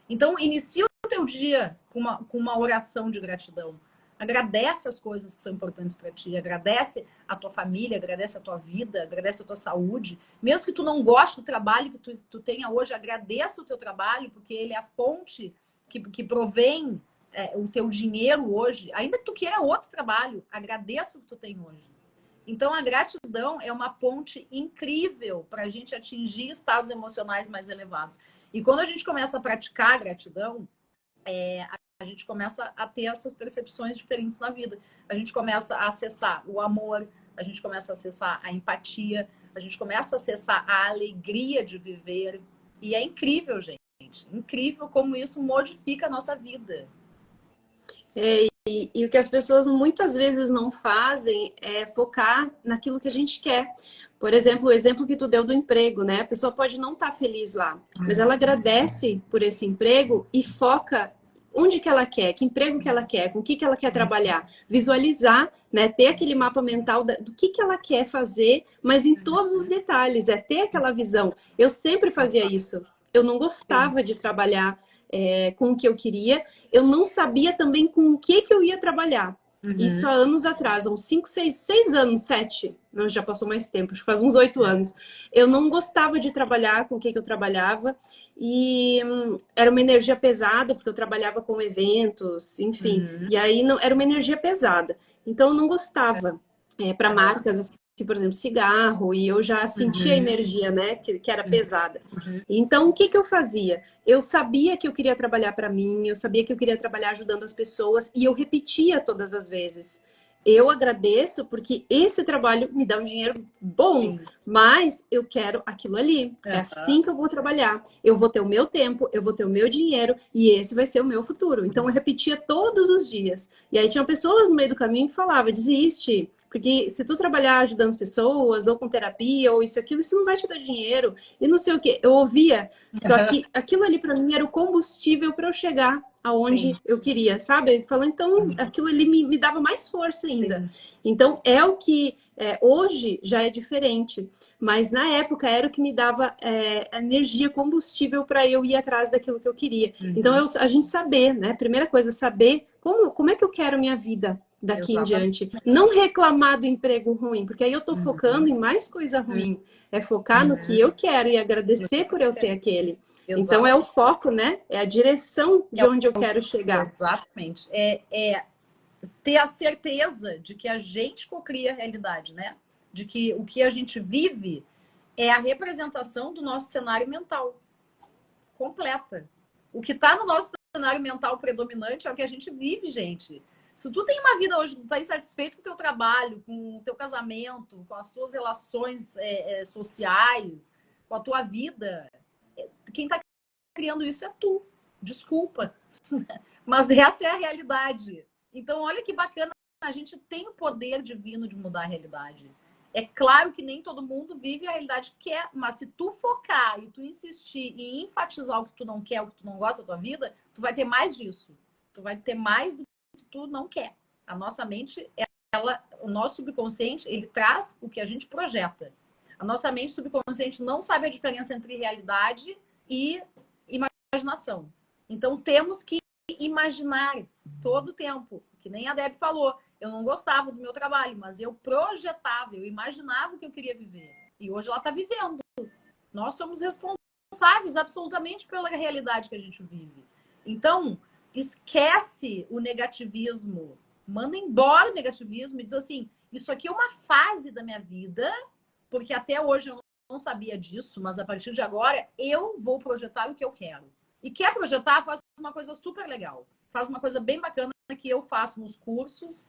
Então, inicia o teu dia com uma oração de gratidão. Agradece as coisas que são importantes para ti, agradece a tua família, agradece a tua vida, agradece a tua saúde. Mesmo que tu não goste do trabalho que tu tenha hoje, agradeça o teu trabalho, porque ele é a fonte que provém o teu dinheiro hoje. Ainda que tu queira outro trabalho, agradeça o que tu tem hoje. Então, a gratidão é uma ponte incrível para a gente atingir estados emocionais mais elevados. E quando a gente começa a praticar a gratidão, a gente começa a ter essas percepções diferentes na vida. A gente começa a acessar o amor, a gente começa a acessar a empatia, a gente começa a acessar a alegria de viver. E é incrível, gente. Incrível como isso modifica a nossa vida. E o que as pessoas muitas vezes não fazem é focar naquilo que a gente quer. Por exemplo, o exemplo que tu deu do emprego, né? A pessoa pode não estar feliz lá, mas ela agradece por esse emprego e foca onde que ela quer, que emprego que ela quer, com o que ela quer trabalhar. Visualizar, né? Ter aquele mapa mental do que ela quer fazer, mas em todos os detalhes, é ter aquela visão. Eu sempre fazia isso. Eu não gostava de trabalhar com o que eu queria. Eu não sabia também com o que eu ia trabalhar. Isso há anos atrás, uns 5, 6 anos, 7. Não, já passou mais tempo, acho que faz uns 8 anos. Eu não gostava de trabalhar com o que eu trabalhava. E era uma energia pesada, porque eu trabalhava com eventos, enfim. E aí não, era uma energia pesada. Então eu não gostava. Para marcas, assim, por exemplo, cigarro, e eu já sentia a energia, né, que era pesada. Então, o que eu fazia? Eu sabia que eu queria trabalhar para mim, eu sabia que eu queria trabalhar ajudando as pessoas, e eu repetia todas as vezes. Eu agradeço porque esse trabalho me dá um dinheiro bom, mas eu quero aquilo ali. É assim que eu vou trabalhar. Eu vou ter o meu tempo, eu vou ter o meu dinheiro e esse vai ser o meu futuro. Então eu repetia todos os dias. E aí tinha pessoas no meio do caminho que falavam, desiste. Porque se tu trabalhar ajudando as pessoas, ou com terapia, ou isso, aquilo, isso não vai te dar dinheiro. E não sei o quê. Eu ouvia, só que aquilo ali para mim era o combustível para eu chegar aonde eu queria, sabe? Falando, então, aquilo ali me dava mais força ainda. Então, é o que hoje já é diferente. Mas na época era o que me dava energia, combustível para eu ir atrás daquilo que eu queria. Então, a gente saber, né? Primeira coisa, saber como é que eu quero minha vida daqui em diante. Não reclamar do emprego ruim, porque aí eu tô focando em mais coisa ruim. É focar no que eu quero e agradecer por eu ter aquele. Então é o foco, né? É a direção de onde eu quero chegar. Exatamente. É ter a certeza de que a gente cocria a realidade, né? De que o que a gente vive é a representação do nosso cenário mental completa. O que está no nosso cenário mental predominante é o que a gente vive, gente. Se tu tem uma vida hoje, tu tá insatisfeito com o teu trabalho, com o teu casamento, com as tuas relações sociais, com a tua vida, quem tá criando isso é tu. Desculpa. Mas essa é a realidade. Então, olha que bacana. A gente tem o poder divino de mudar a realidade. É claro que nem todo mundo vive a realidade que quer, mas se tu focar e tu insistir e enfatizar o que tu não quer, o que tu não gosta da tua vida, tu vai ter mais disso. Tu vai ter mais do que tu não quer. A nossa mente, o nosso subconsciente, ele traz o que a gente projeta. A nossa mente subconsciente não sabe a diferença entre realidade e imaginação. Então, temos que imaginar todo o tempo. Que nem a Deb falou. Eu não gostava do meu trabalho, mas eu projetava, eu imaginava o que eu queria viver. E hoje ela está vivendo. Nós somos responsáveis absolutamente pela realidade que a gente vive. Então, esquece o negativismo. Manda embora o negativismo e diz assim, isso aqui é uma fase da minha vida, porque até hoje eu não sabia disso, mas a partir de agora eu vou projetar o que eu quero. E quer projetar, faz uma coisa super legal. Faz uma coisa bem bacana que eu faço nos cursos.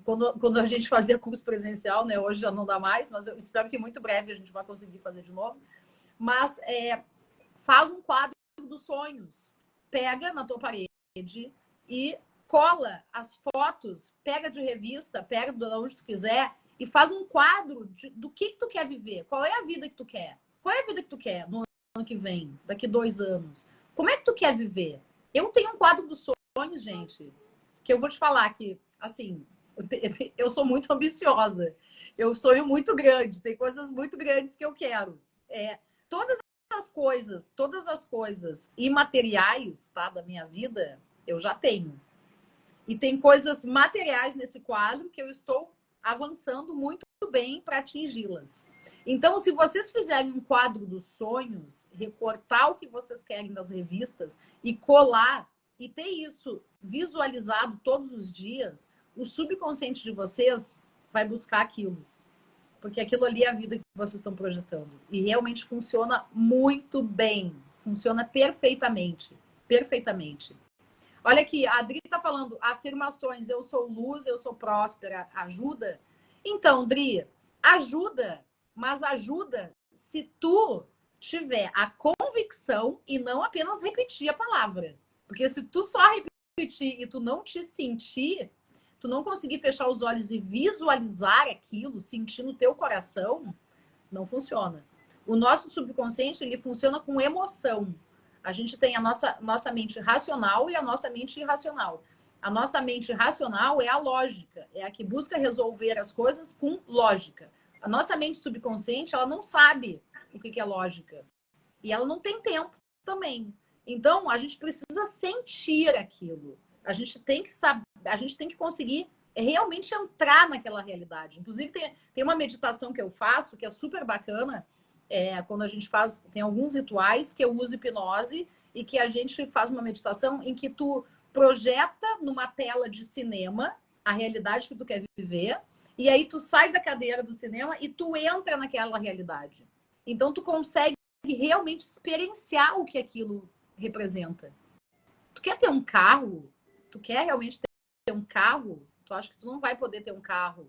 Quando a gente fazia curso presencial, né? Hoje já não dá mais, mas eu espero que muito breve a gente vai conseguir fazer de novo. Mas faz um quadro dos sonhos. Pega na tua parede e cola as fotos, pega de revista, pega de onde tu quiser e faz um quadro do que tu quer viver. Qual é a vida que tu quer? Qual é a vida que tu quer no ano que vem, daqui 2 anos? Como é que tu quer viver? Eu tenho um quadro dos sonhos, gente, que eu vou te falar que, assim, eu sou muito ambiciosa. Eu sonho muito grande. Tem coisas muito grandes que eu quero. Todas as coisas imateriais, tá, da minha vida, eu já tenho. E tem coisas materiais nesse quadro que eu estou avançando muito bem para atingi-las. Então, se vocês fizerem um quadro dos sonhos, recortar o que vocês querem das revistas e colar e ter isso visualizado todos os dias, o subconsciente de vocês vai buscar aquilo. Porque aquilo ali é a vida que vocês estão projetando. E realmente funciona muito bem. Funciona perfeitamente. Perfeitamente. Olha aqui, a Adri está falando afirmações, eu sou luz, eu sou próspera, ajuda? Então, Adri, ajuda, mas ajuda se tu tiver a convicção e não apenas repetir a palavra. Porque se tu só repetir e tu não te sentir, tu não conseguir fechar os olhos e visualizar aquilo, sentir no teu coração, não funciona. O nosso subconsciente, ele funciona com emoção. A gente tem a nossa mente racional e a nossa mente irracional. A nossa mente racional é a lógica, é a que busca resolver as coisas com lógica. A nossa mente subconsciente, ela não sabe o que é lógica. E ela não tem tempo também. Então, a gente precisa sentir aquilo. A gente tem que saber, a gente tem que conseguir realmente entrar naquela realidade. Inclusive, tem uma meditação que eu faço, que é super bacana, quando a gente faz, tem alguns rituais que eu uso hipnose e que a gente faz uma meditação em que tu projeta numa tela de cinema a realidade que tu quer viver e aí tu sai da cadeira do cinema e tu entra naquela realidade. Então tu consegue realmente experienciar o que aquilo representa. Tu quer ter um carro? Tu quer realmente ter um carro? Tu acha que tu não vai poder ter um carro?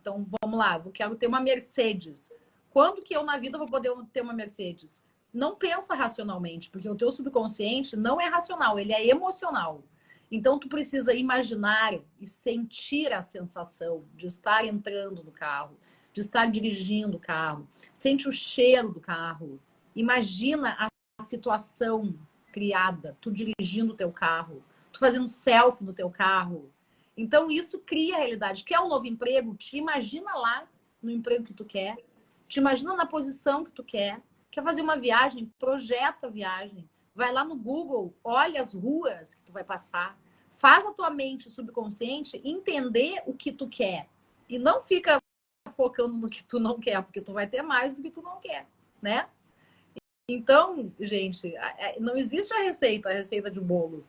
Então vamos lá, eu quero ter uma Mercedes. Quando que eu na vida vou poder ter uma Mercedes? Não pensa racionalmente, porque o teu subconsciente não é racional, ele é emocional. Então, tu precisa imaginar e sentir a sensação de estar entrando no carro, de estar dirigindo o carro. Sente o cheiro do carro. Imagina a situação criada, tu dirigindo o teu carro, tu fazendo selfie no teu carro. Então, isso cria a realidade. Quer um novo emprego? Te imagina lá no emprego que tu quer. Te imagina na posição que tu quer. Quer fazer uma viagem? Projeta a viagem. Vai lá no Google, olha as ruas que tu vai passar. Faz a tua mente subconsciente entender o que tu quer. E não fica focando no que tu não quer, porque tu vai ter mais do que tu não quer, né? Então, gente, não existe a receita de bolo.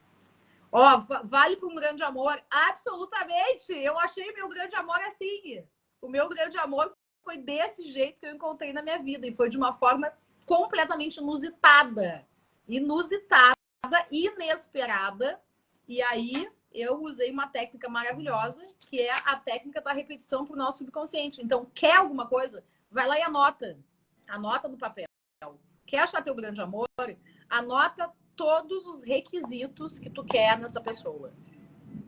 Ó, vale para um grande amor? Absolutamente! Eu achei meu grande amor assim. O meu grande amor foi desse jeito que eu encontrei na minha vida. E foi de uma forma completamente inusitada. Inusitada, inesperada. E aí eu usei uma técnica maravilhosa, que é a técnica da repetição para o nosso subconsciente. Então, quer alguma coisa? Vai lá e anota. Anota no papel. Quer achar teu grande amor? Anota todos os requisitos que tu quer nessa pessoa.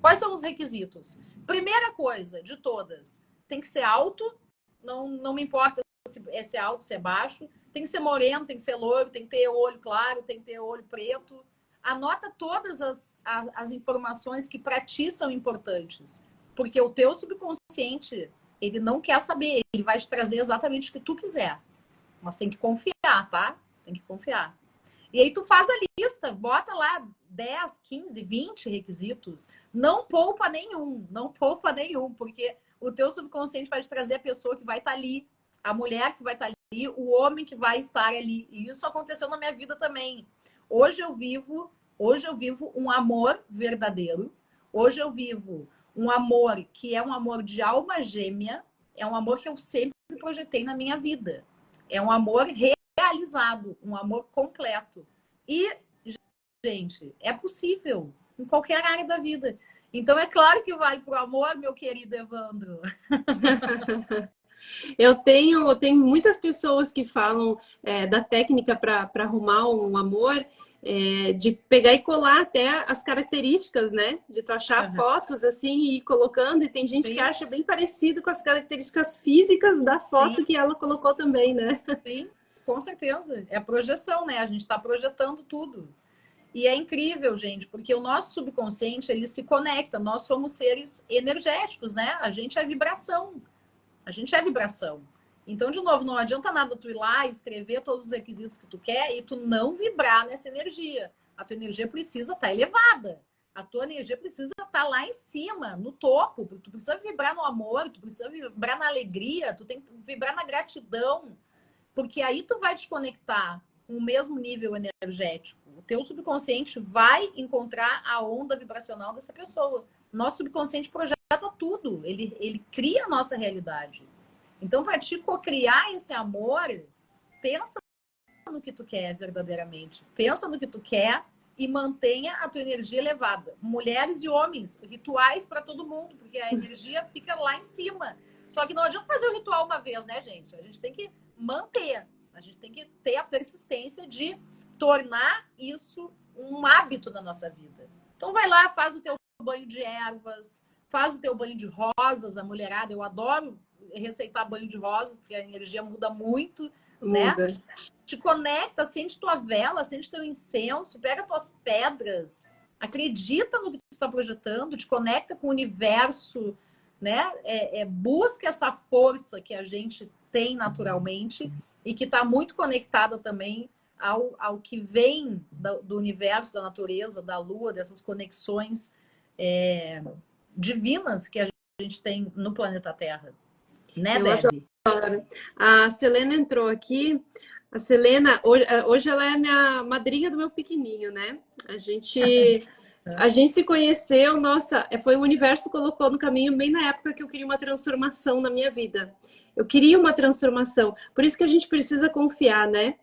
Quais são os requisitos? Primeira coisa de todas, tem que ser alto. Não me importa se é alto, se é baixo. Tem que ser moreno, tem que ser loiro, tem que ter olho claro, tem que ter olho preto. Anota todas as informações que para ti são importantes. Porque o teu subconsciente, ele não quer saber. Ele vai te trazer exatamente o que tu quiser. Mas tem que confiar, tá? Tem que confiar. E aí tu faz a lista, bota lá 10, 15, 20 requisitos. Não poupa nenhum, porque o teu subconsciente vai te trazer a pessoa que vai estar ali, a mulher que vai estar ali, o homem que vai estar ali. E isso aconteceu na minha vida também. Hoje eu vivo um amor verdadeiro. Hoje eu vivo um amor que é um amor de alma gêmea. É um amor que eu sempre sempre projetei na minha vida. É um amor realizado, um amor completo. E, gente, é possível em qualquer área da vida. Então, é claro que vale pro amor, meu querido Evandro. Eu tenho muitas pessoas que falam da técnica para arrumar um amor, de pegar e colar até as características, né? De tu achar Uhum. fotos assim e ir colocando, e tem gente que Sim, acha bem parecido com as características físicas da sim, foto que ela colocou também, né? sim, com certeza. É projeção, né? A gente está projetando tudo. E é incrível, gente, porque o nosso subconsciente, ele se conecta. Nós somos seres energéticos, né? A gente é vibração. A gente é vibração. Então, de novo, não adianta nada tu ir lá e escrever todos os requisitos que tu quer e tu não vibrar nessa energia. A tua energia precisa estar elevada. A tua energia precisa estar lá em cima, no topo. Tu precisa vibrar no amor, tu precisa vibrar na alegria, tu tem que vibrar na gratidão. Porque aí tu vai te conectar com o mesmo nível energético. O teu subconsciente vai encontrar a onda vibracional dessa pessoa. Nosso subconsciente projeta tudo. Ele cria a nossa realidade. Então, para te co-criar esse amor, pensa no que tu quer verdadeiramente. Pensa no que tu quer e mantenha a tua energia elevada. Mulheres e homens, rituais para todo mundo, porque a energia fica lá em cima. Só que não adianta fazer o ritual uma vez, né, gente? A gente tem que manter. A gente tem que ter a persistência de tornar isso um hábito na nossa vida. Então vai lá, faz o teu banho de ervas, faz o teu banho de rosas, a mulherada. Eu adoro receitar banho de rosas, porque a energia muda muito, né? Muda. Te conecta, acende tua vela, acende teu incenso, pega tuas pedras, acredita no que tu está projetando, te conecta com o universo, né? Busca essa força que a gente tem naturalmente e que está muito conectada também ao que vem do universo, da natureza, da lua, dessas conexões divinas que a gente tem no planeta Terra. Né, Eu Deb? adoro. A Selena entrou aqui. A Selena, hoje ela é a minha madrinha do meu pequenininho, né? A gente se conheceu, nossa, foi o universo que colocou no caminho bem na época que eu queria uma transformação na minha vida. Eu queria uma transformação. Por isso que a gente precisa confiar, né?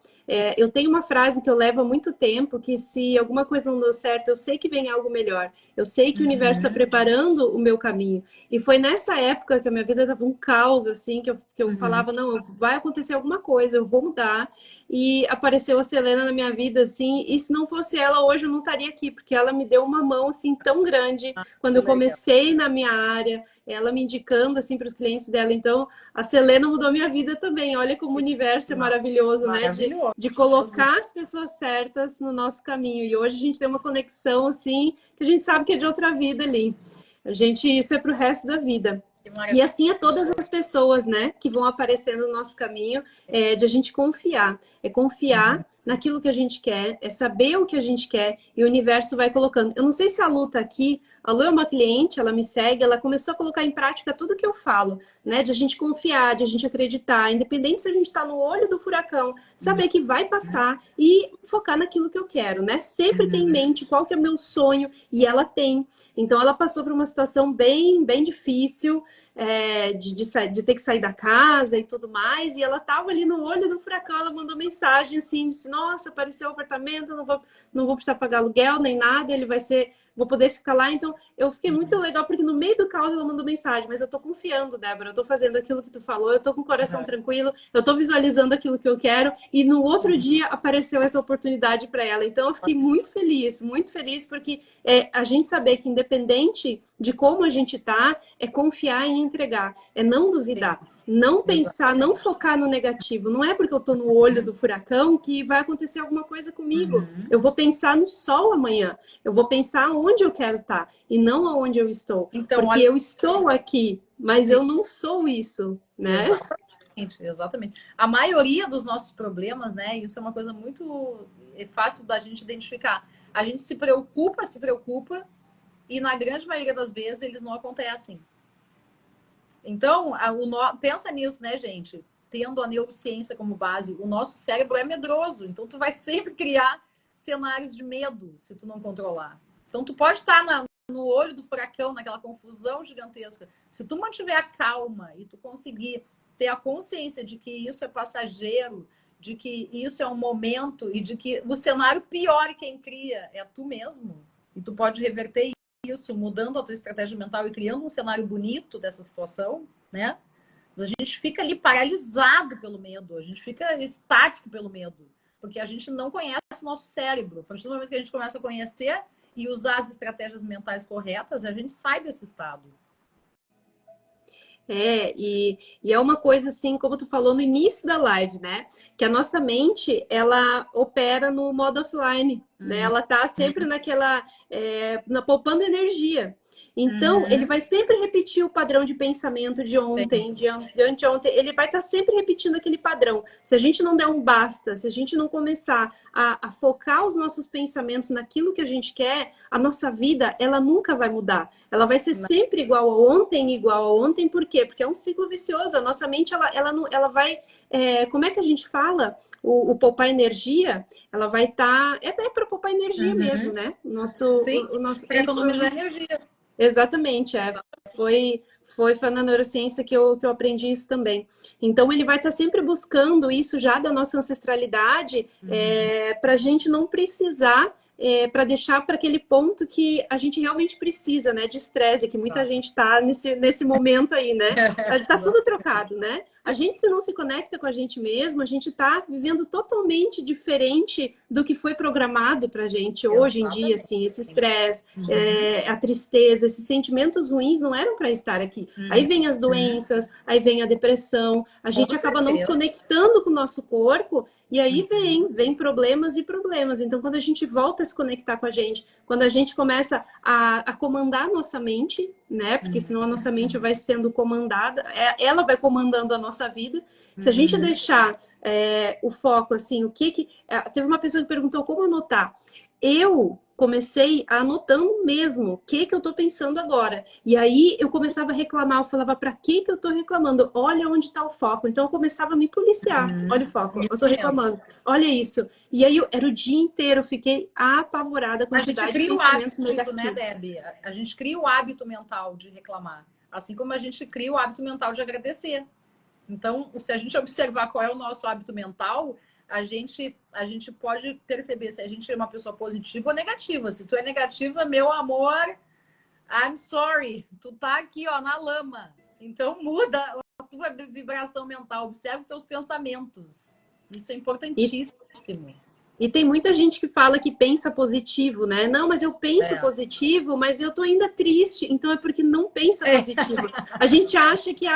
Eu tenho uma frase que eu levo há muito tempo, que se alguma coisa não deu certo, eu sei que vem algo melhor. Eu sei que o universo está preparando o meu caminho. E foi nessa época que a minha vida estava um caos, assim, que eu falava, não, vai acontecer alguma coisa, eu vou mudar. E apareceu a Selena na minha vida, assim, e se não fosse ela, hoje eu não estaria aqui, porque ela me deu uma mão, assim, tão grande quando eu Legal. comecei na minha área, ela me indicando, assim, para os clientes dela. Então, a Selena mudou minha vida também. Olha como o universo é maravilhoso, né? Maravilhoso. De colocar as pessoas certas no nosso caminho. E hoje a gente tem uma conexão, assim, que a gente sabe que é de outra vida ali. Isso é para o resto da vida. E assim é todas as pessoas, né, que vão aparecendo no nosso caminho, de a gente confiar. É confiar naquilo que a gente quer, é saber o que a gente quer e o universo vai colocando. Eu não sei se a Lu tá aqui. A Lu é uma cliente, ela me segue, ela começou a colocar em prática tudo que eu falo, né? De a gente confiar, de a gente acreditar, independente se a gente está no olho do furacão, saber que vai passar e focar naquilo que eu quero, né? Sempre ter em mente qual que é o meu sonho, e ela tem. Então ela passou por uma situação bem, bem difícil, de ter que sair da casa e tudo mais, e ela estava ali no olho do furacão, ela mandou mensagem assim, disse, nossa, apareceu o apartamento, não vou precisar pagar aluguel nem nada, vou poder ficar lá. Então eu fiquei muito legal, porque no meio do caos ela mandou mensagem, mas eu tô confiando, Débora, eu tô fazendo aquilo que tu falou, eu tô com o coração tranquilo, eu tô visualizando aquilo que eu quero, e no outro dia apareceu essa oportunidade para ela. Então eu fiquei muito feliz, porque a gente saber que independente de como a gente tá, é confiar e entregar, é não duvidar. Não pensar, não focar no negativo. Não é porque eu tô no olho do furacão que vai acontecer alguma coisa comigo. Eu vou pensar no sol amanhã. Eu vou pensar onde eu quero estar e não aonde eu estou. Então, porque olha... eu estou aqui, mas eu não sou isso, né? Exatamente. A maioria dos nossos problemas, né? Isso é uma coisa muito fácil da gente identificar. A gente se preocupa, e na grande maioria das vezes eles não acontecem. Então, pensa nisso, né, gente? Tendo a neurociência como base, o nosso cérebro é medroso. Então, tu vai sempre criar cenários de medo se tu não controlar. Então, tu pode estar no olho do furacão, naquela confusão gigantesca. Se tu mantiver a calma e tu conseguir ter a consciência de que isso é passageiro, de que isso é um momento e de que o cenário pior quem cria é tu mesmo. E tu pode reverter isso mudando a tua estratégia mental e criando um cenário bonito dessa situação, né? A gente fica ali paralisado pelo medo, a gente fica estático pelo medo, porque a gente não conhece o nosso cérebro. A partir do momento que a gente começa a conhecer e usar as estratégias mentais corretas, a gente sai desse estado. E é uma coisa assim, como tu falou no início da live, né? Que a nossa mente, ela opera no modo offline, né? Ela tá sempre naquela, poupando energia. Então, ele vai sempre repetir o padrão de pensamento de ontem, de anteontem, ele vai estar sempre repetindo aquele padrão. Se a gente não der um basta, se a gente não começar a focar os nossos pensamentos naquilo que a gente quer, a nossa vida, ela nunca vai mudar. Ela vai ser sempre igual a ontem, por quê? Porque é um ciclo vicioso. A nossa mente, ela vai... como é que a gente fala? O poupar energia, ela vai estar... É para poupar energia mesmo, né? Sim, para economizar energia. Exatamente, foi na neurociência que eu aprendi isso também. Então, ele vai estar sempre buscando isso já da nossa ancestralidade, para a gente não precisar, para deixar para aquele ponto que a gente realmente precisa, né, de estresse, que muita gente está nesse momento aí, né? Está tudo trocado, né? A gente, se não se conecta com a gente mesmo, a gente está vivendo totalmente diferente do que foi programado para a gente hoje em dia, assim, esse estresse, a tristeza, esses sentimentos ruins não eram para estar aqui. Aí vem as doenças, aí vem a depressão, a gente acaba não se conectando com o nosso corpo, e aí vem problemas e problemas. Então, quando a gente volta a se conectar com a gente, quando a gente começa a comandar a nossa mente, né? Porque senão a nossa mente vai sendo comandada, ela vai comandando a nossa vida. Se a gente deixar o foco, assim, teve uma pessoa que perguntou como anotar. Eu comecei anotando mesmo o que eu tô pensando agora. E aí eu começava a reclamar, eu falava, para que eu tô reclamando? Olha onde está o foco. Então eu começava a me policiar. Olha o foco, eu tô reclamando. Olha isso. E aí era o dia inteiro, eu fiquei apavorada com a quantidade de pensamentos negativos. Né, Debbie? A gente cria o hábito mental de reclamar. Assim como a gente cria o hábito mental de agradecer. Então, se a gente observar qual é o nosso hábito mental, a gente pode perceber se a gente é uma pessoa positiva ou negativa. Se tu é negativa, meu amor, I'm sorry, tu tá aqui, ó, na lama. Então muda a tua vibração mental, observa os teus pensamentos. Isso é importantíssimo. E tem muita gente que fala que pensa positivo, né? Não, mas eu penso positivo, mas eu tô ainda triste. Então é porque não pensa positivo. A gente acha que,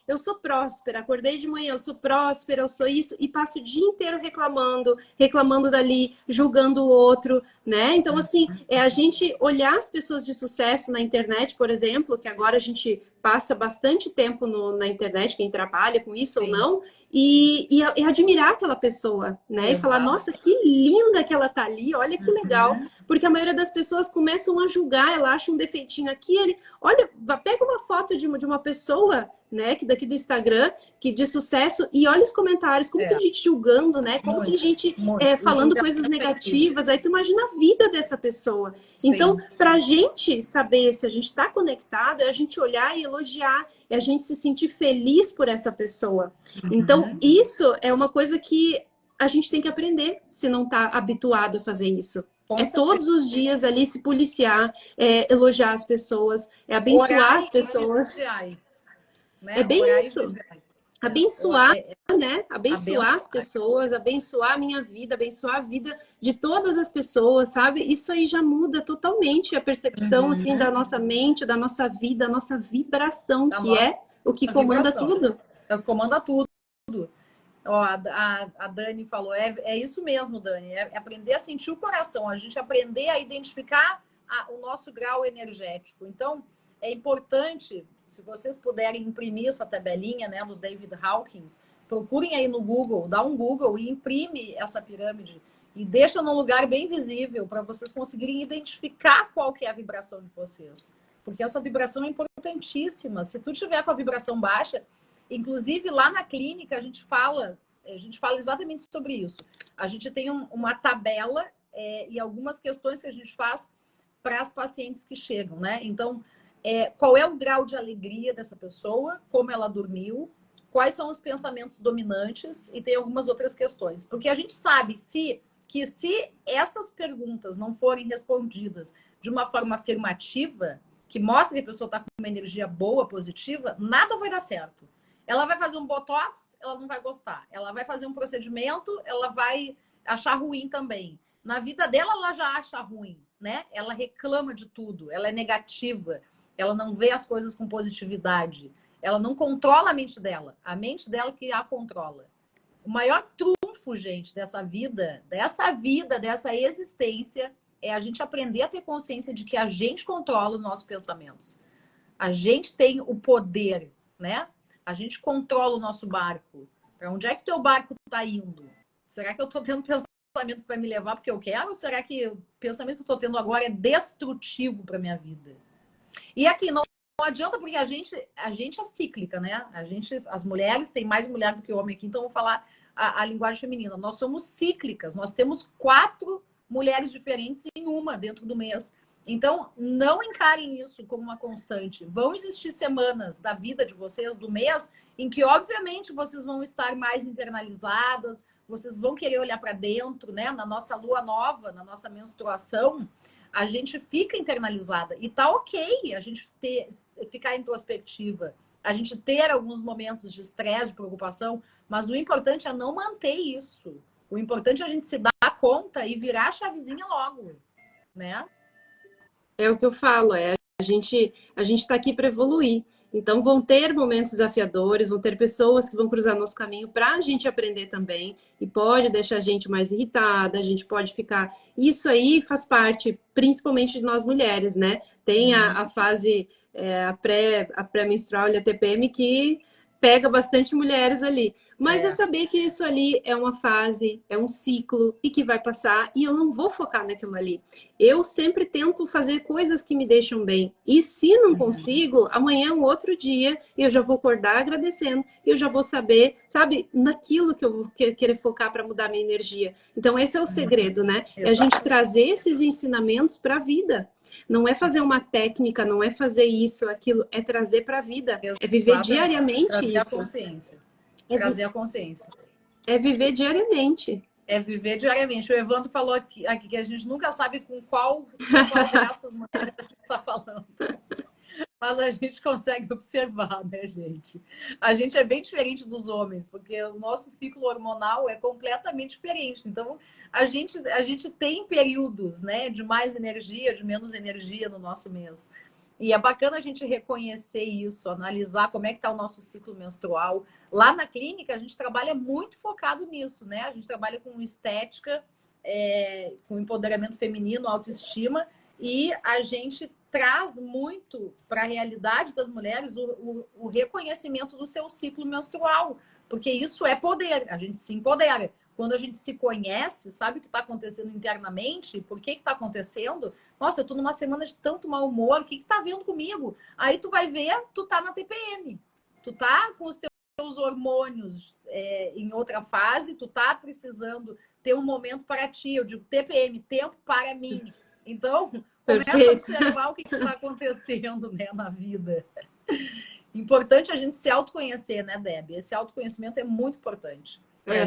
eu sou próspera, acordei de manhã, eu sou próspera, eu sou isso, e passo o dia inteiro reclamando dali, julgando o outro, né? Então, assim, a gente olhar as pessoas de sucesso na internet, por exemplo, que agora a gente passa bastante tempo na internet, quem trabalha com isso ou não, e admirar aquela pessoa, né? Exato. E falar, nossa, que linda que ela tá ali, olha que legal. Porque a maioria das pessoas começam a julgar, ela acha um defeitinho aqui, olha, pega uma foto de uma pessoa, né, que daqui do Instagram, que de sucesso, e olha os comentários, como tem gente julgando, né? Como tem gente falando coisas negativas, aí tu imagina a vida dessa pessoa. Sim. Então, pra gente saber se a gente tá conectado, é a gente olhar e elogiar, é a gente se sentir feliz por essa pessoa. Então, isso é uma coisa que a gente tem que aprender, se não tá habituado a fazer isso. Todos os dias ali se policiar, elogiar as pessoas, abençoar as pessoas. Né? É bem isso. Abençoar, né? Abençoar as pessoas, abençoar a minha vida, abençoar a vida de todas as pessoas, sabe? Isso aí já muda totalmente a percepção, assim, da nossa mente, da nossa vida, da nossa vibração, que é o que comanda tudo. É o que comanda tudo. Ó, a Dani falou, é isso mesmo, Dani, é aprender a sentir o coração, a gente aprender a identificar o nosso grau energético. Então, é importante... Se vocês puderem imprimir essa tabelinha, né, do David Hawkins, procurem aí no Google, dá um Google e imprime essa pirâmide e deixa num lugar bem visível para vocês conseguirem identificar qual que é a vibração de vocês. Porque essa vibração é importantíssima. Se tu tiver com a vibração baixa, inclusive lá na clínica a gente fala exatamente sobre isso. A gente tem uma tabela e algumas questões que a gente faz para as pacientes que chegam, né? Então, qual é o grau de alegria dessa pessoa, como ela dormiu, quais são os pensamentos dominantes e tem algumas outras questões. Porque a gente sabe que se essas perguntas não forem respondidas de uma forma afirmativa, que mostra que a pessoa está com uma energia boa, positiva, nada vai dar certo. Ela vai fazer um botox, ela não vai gostar. Ela vai fazer um procedimento, ela vai achar ruim também. Na vida dela, ela já acha ruim, né? Ela reclama de tudo, ela é negativa, ela não vê as coisas com positividade, ela não controla a mente dela que a controla. O maior trunfo, gente, dessa existência, é a gente aprender a ter consciência de que a gente controla os nossos pensamentos. A gente tem o poder, né? A gente controla o nosso barco. Para onde é que o teu barco está indo? Será que eu estou tendo pensamento que vai me levar porque eu quero? Ou será que o pensamento que eu estou tendo agora é destrutivo para minha vida? E aqui, não adianta, porque a gente é cíclica, né? As mulheres, tem mais mulher do que homem aqui, então vou falar a linguagem feminina. Nós somos cíclicas, nós temos 4 mulheres diferentes em uma dentro do mês. Então, não encarem isso como uma constante. Vão existir semanas da vida de vocês, do mês, em que, obviamente, vocês vão estar mais internalizadas, vocês vão querer olhar para dentro, né? Na nossa lua nova, na nossa menstruação, a gente fica internalizada. E tá ok a gente ficar introspectiva, a gente ter alguns momentos de estresse, de preocupação, mas o importante é não manter isso. O importante é a gente se dar conta e virar a chavezinha logo, né? É o que eu falo, a gente está aqui para evoluir. Então vão ter momentos desafiadores, vão ter pessoas que vão cruzar nosso caminho para a gente aprender também. E pode deixar a gente mais irritada, a gente pode ficar. Isso aí faz parte, principalmente de nós mulheres, né? Tem a fase a pré-menstrual e a TPM que pega bastante mulheres ali. Mas é saber que isso ali é uma fase, é um ciclo e que vai passar e eu não vou focar naquilo ali. Eu sempre tento fazer coisas que me deixam bem. E se não consigo, amanhã é um outro dia e eu já vou acordar agradecendo e eu já vou saber, sabe, naquilo que eu vou querer focar para mudar minha energia. Então esse é o segredo, né? É a gente trazer esses ensinamentos para a vida. Não é fazer uma técnica, não é fazer isso, aquilo, é trazer para a vida. É viver diariamente trazer isso. A consciência. Trazer a consciência. É viver diariamente. É viver diariamente. O Evandro falou aqui que a gente nunca sabe com qual dessas mulheres a gente está falando. Mas a gente consegue observar, né, gente? A gente é bem diferente dos homens, porque o nosso ciclo hormonal é completamente diferente. Então, a gente tem períodos, né, de mais energia, de menos energia no nosso mês. E é bacana a gente reconhecer isso, analisar como é que está o nosso ciclo menstrual. Lá na clínica, a gente trabalha muito focado nisso, né? A gente trabalha com estética, com empoderamento feminino, autoestima, e a gente traz muito para a realidade das mulheres o reconhecimento do seu ciclo menstrual, porque isso é poder, a gente se empodera. Quando a gente se conhece, sabe o que está acontecendo internamente, por que está acontecendo? Nossa, eu estou numa semana de tanto mau humor, o que está vendo comigo? Aí tu vai ver, tu tá na TPM, tu tá com os teus hormônios em outra fase, tu tá precisando ter um momento para ti, eu digo TPM, tempo para mim. Então, começa a observar o que está acontecendo, né, na vida. Importante a gente se autoconhecer, né, Deb? Esse autoconhecimento é muito importante.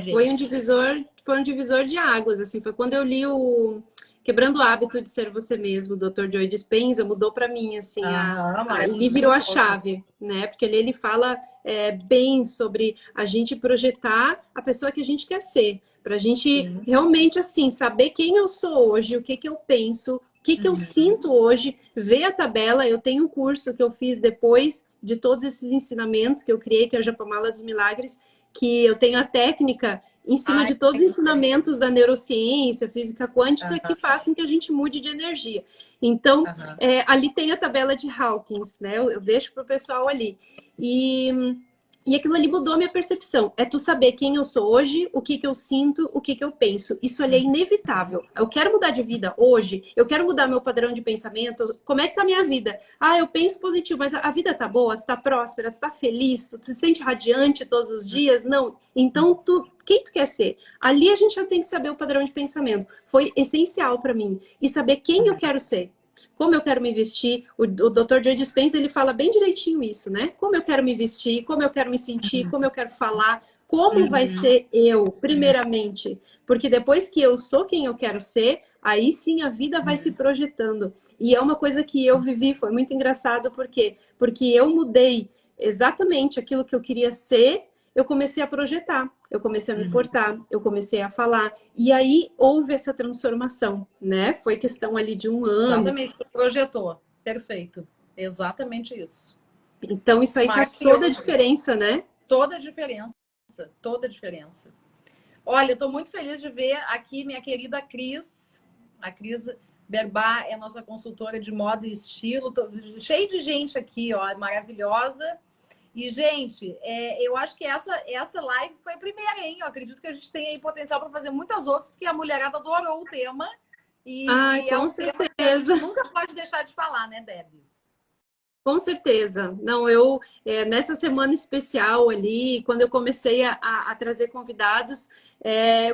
Foi um divisor de águas, assim, foi quando eu li o Quebrando o Hábito de Ser Você Mesmo, do Dr. Joe Dispenza, mudou para mim, assim, ali virou a chave, né, porque ele fala bem sobre a gente projetar a pessoa que a gente quer ser, para a gente realmente, assim, saber quem eu sou hoje, o que eu penso, o que eu sinto hoje, ver a tabela. Eu tenho um curso que eu fiz depois de todos esses ensinamentos que eu criei, que é o Japamala dos Milagres, que eu tenho a técnica em cima de todos os ensinamentos da neurociência, física quântica, que faz com que a gente mude de energia. Então, ali tem a tabela de Hawkins, né? Eu deixo para o pessoal ali. E aquilo ali mudou a minha percepção. É tu saber quem eu sou hoje, o que eu sinto, o que eu penso. Isso ali é inevitável. Eu quero mudar de vida hoje, eu quero mudar meu padrão de pensamento. Como é que tá a minha vida? Eu penso positivo, mas a vida tá boa, tu tá próspera, tu tá feliz, tu se sente radiante todos os dias? Não. Então, quem tu quer ser? Ali a gente já tem que saber o padrão de pensamento. Foi essencial para mim. E saber quem eu quero ser. como eu quero me vestir. O Dr. Joe Dispenza, ele fala bem direitinho isso, né? Como eu quero me vestir, como eu quero me sentir, como eu quero falar, como vai ser eu, primeiramente. Porque depois que eu sou quem eu quero ser, aí sim a vida vai se projetando. E é uma coisa que eu vivi, foi muito engraçado, por quê? Porque eu mudei exatamente aquilo que eu queria ser, eu comecei a projetar, eu comecei a me portar, eu comecei a falar, e aí houve essa transformação, né? Foi questão ali de um ano. Exatamente, tu projetou. Perfeito. Exatamente isso. Então isso aí faz toda a diferença, né? Toda a diferença. Toda a diferença. Olha, eu tô muito feliz de ver aqui minha querida Cris. A Cris Berbá é nossa consultora de moda e estilo. Tô cheio de gente aqui, ó, maravilhosa. E, gente, eu acho que essa live foi a primeira, hein? Eu acredito que a gente tem aí potencial para fazer muitas outras, porque a mulherada adorou o tema. E é um tema que a gente nunca pode deixar de falar, né, Debbie? Com certeza. Não, eu, nessa semana especial ali, quando eu comecei a trazer convidados,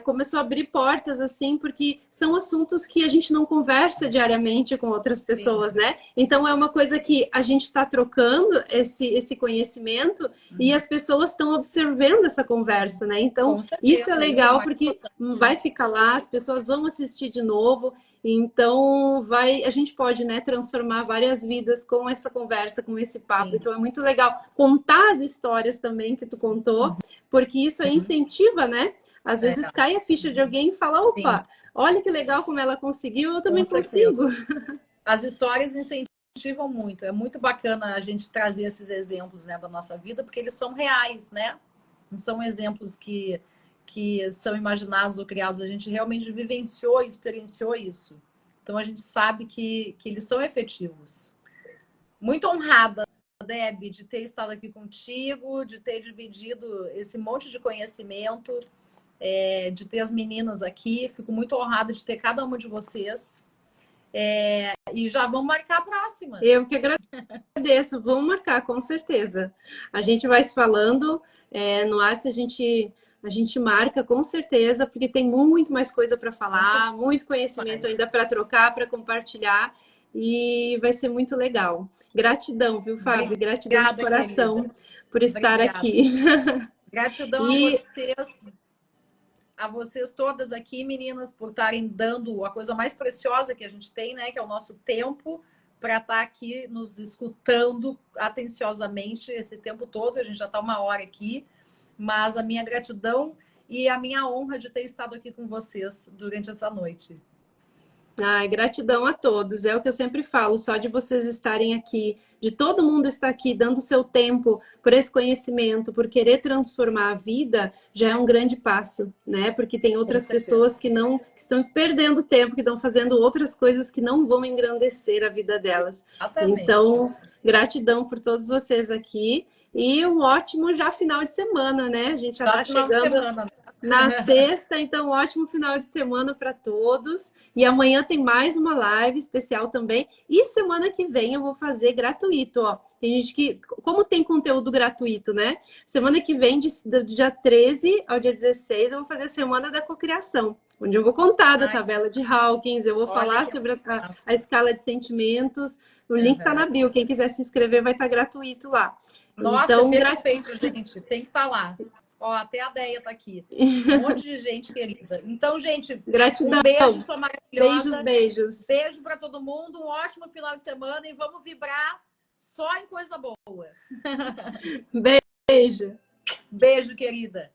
começou a abrir portas, assim, porque são assuntos que a gente não conversa diariamente com outras pessoas, né? Então, é uma coisa que a gente está trocando esse conhecimento e as pessoas estão observando essa conversa, né? Então, isso é legal, porque vai ficar lá, as pessoas vão assistir de novo. Então, a gente pode, né, transformar várias vidas com essa conversa, com esse papo. Sim. Então, é muito legal contar as histórias também que tu contou, porque isso aí incentiva, né? Às vezes cai a ficha de alguém e fala, opa, olha que legal como ela conseguiu, eu também consigo. As histórias incentivam muito. É muito bacana a gente trazer esses exemplos, né, da nossa vida, porque eles são reais, né? Não são exemplos que são imaginados ou criados, a gente realmente vivenciou e experienciou isso. Então, a gente sabe que eles são efetivos. Muito honrada, Debbie, de ter estado aqui contigo, de ter dividido esse monte de conhecimento, de ter as meninas aqui. Fico muito honrada de ter cada uma de vocês. E já vamos marcar a próxima. Eu que agradeço. Vamos marcar, com certeza. A gente vai se falando. No WhatsApp a gente marca com certeza, porque tem muito mais coisa para falar, muito conhecimento ainda para trocar, para compartilhar, e vai ser muito legal. Gratidão, viu, Fábio? Gratidão de coração, querida, por estar aqui. Gratidão a vocês todas aqui, meninas, por estarem dando a coisa mais preciosa que a gente tem, né? Que é o nosso tempo, para estar aqui nos escutando atenciosamente esse tempo todo. A gente já está 1 hora aqui. Mas a minha gratidão e a minha honra de ter estado aqui com vocês durante essa noite. Ai, gratidão a todos. É o que eu sempre falo, só de vocês estarem aqui, de todo mundo estar aqui, dando o seu tempo por esse conhecimento, por querer transformar a vida, já é um grande passo, né? Porque tem outras pessoas que estão perdendo tempo, que estão fazendo outras coisas que não vão engrandecer a vida delas. Exatamente. Então, gratidão por todos vocês aqui. E um ótimo já final de semana, né? A gente já está chegando na sexta, então um ótimo final de semana para todos. E amanhã tem mais uma live especial também. E semana que vem eu vou fazer gratuito, ó. Tem gente que, como tem conteúdo gratuito, né? Semana que vem, do dia 13 ao dia 16, eu vou fazer a Semana da Cocriação, onde eu vou contar da tabela de Hawkins, eu vou falar sobre a escala de sentimentos. O link está na bio, quem quiser se inscrever vai estar gratuito lá. Nossa, então, perfeito, gente. Tem que estar lá. Ó, até a Deia tá aqui. Um monte de gente querida. Então, gente, gratidão. Um beijo, sua maravilhosa. Beijos. Beijo para todo mundo. Um ótimo final de semana e vamos vibrar só em coisa boa. Beijo. Beijo, querida.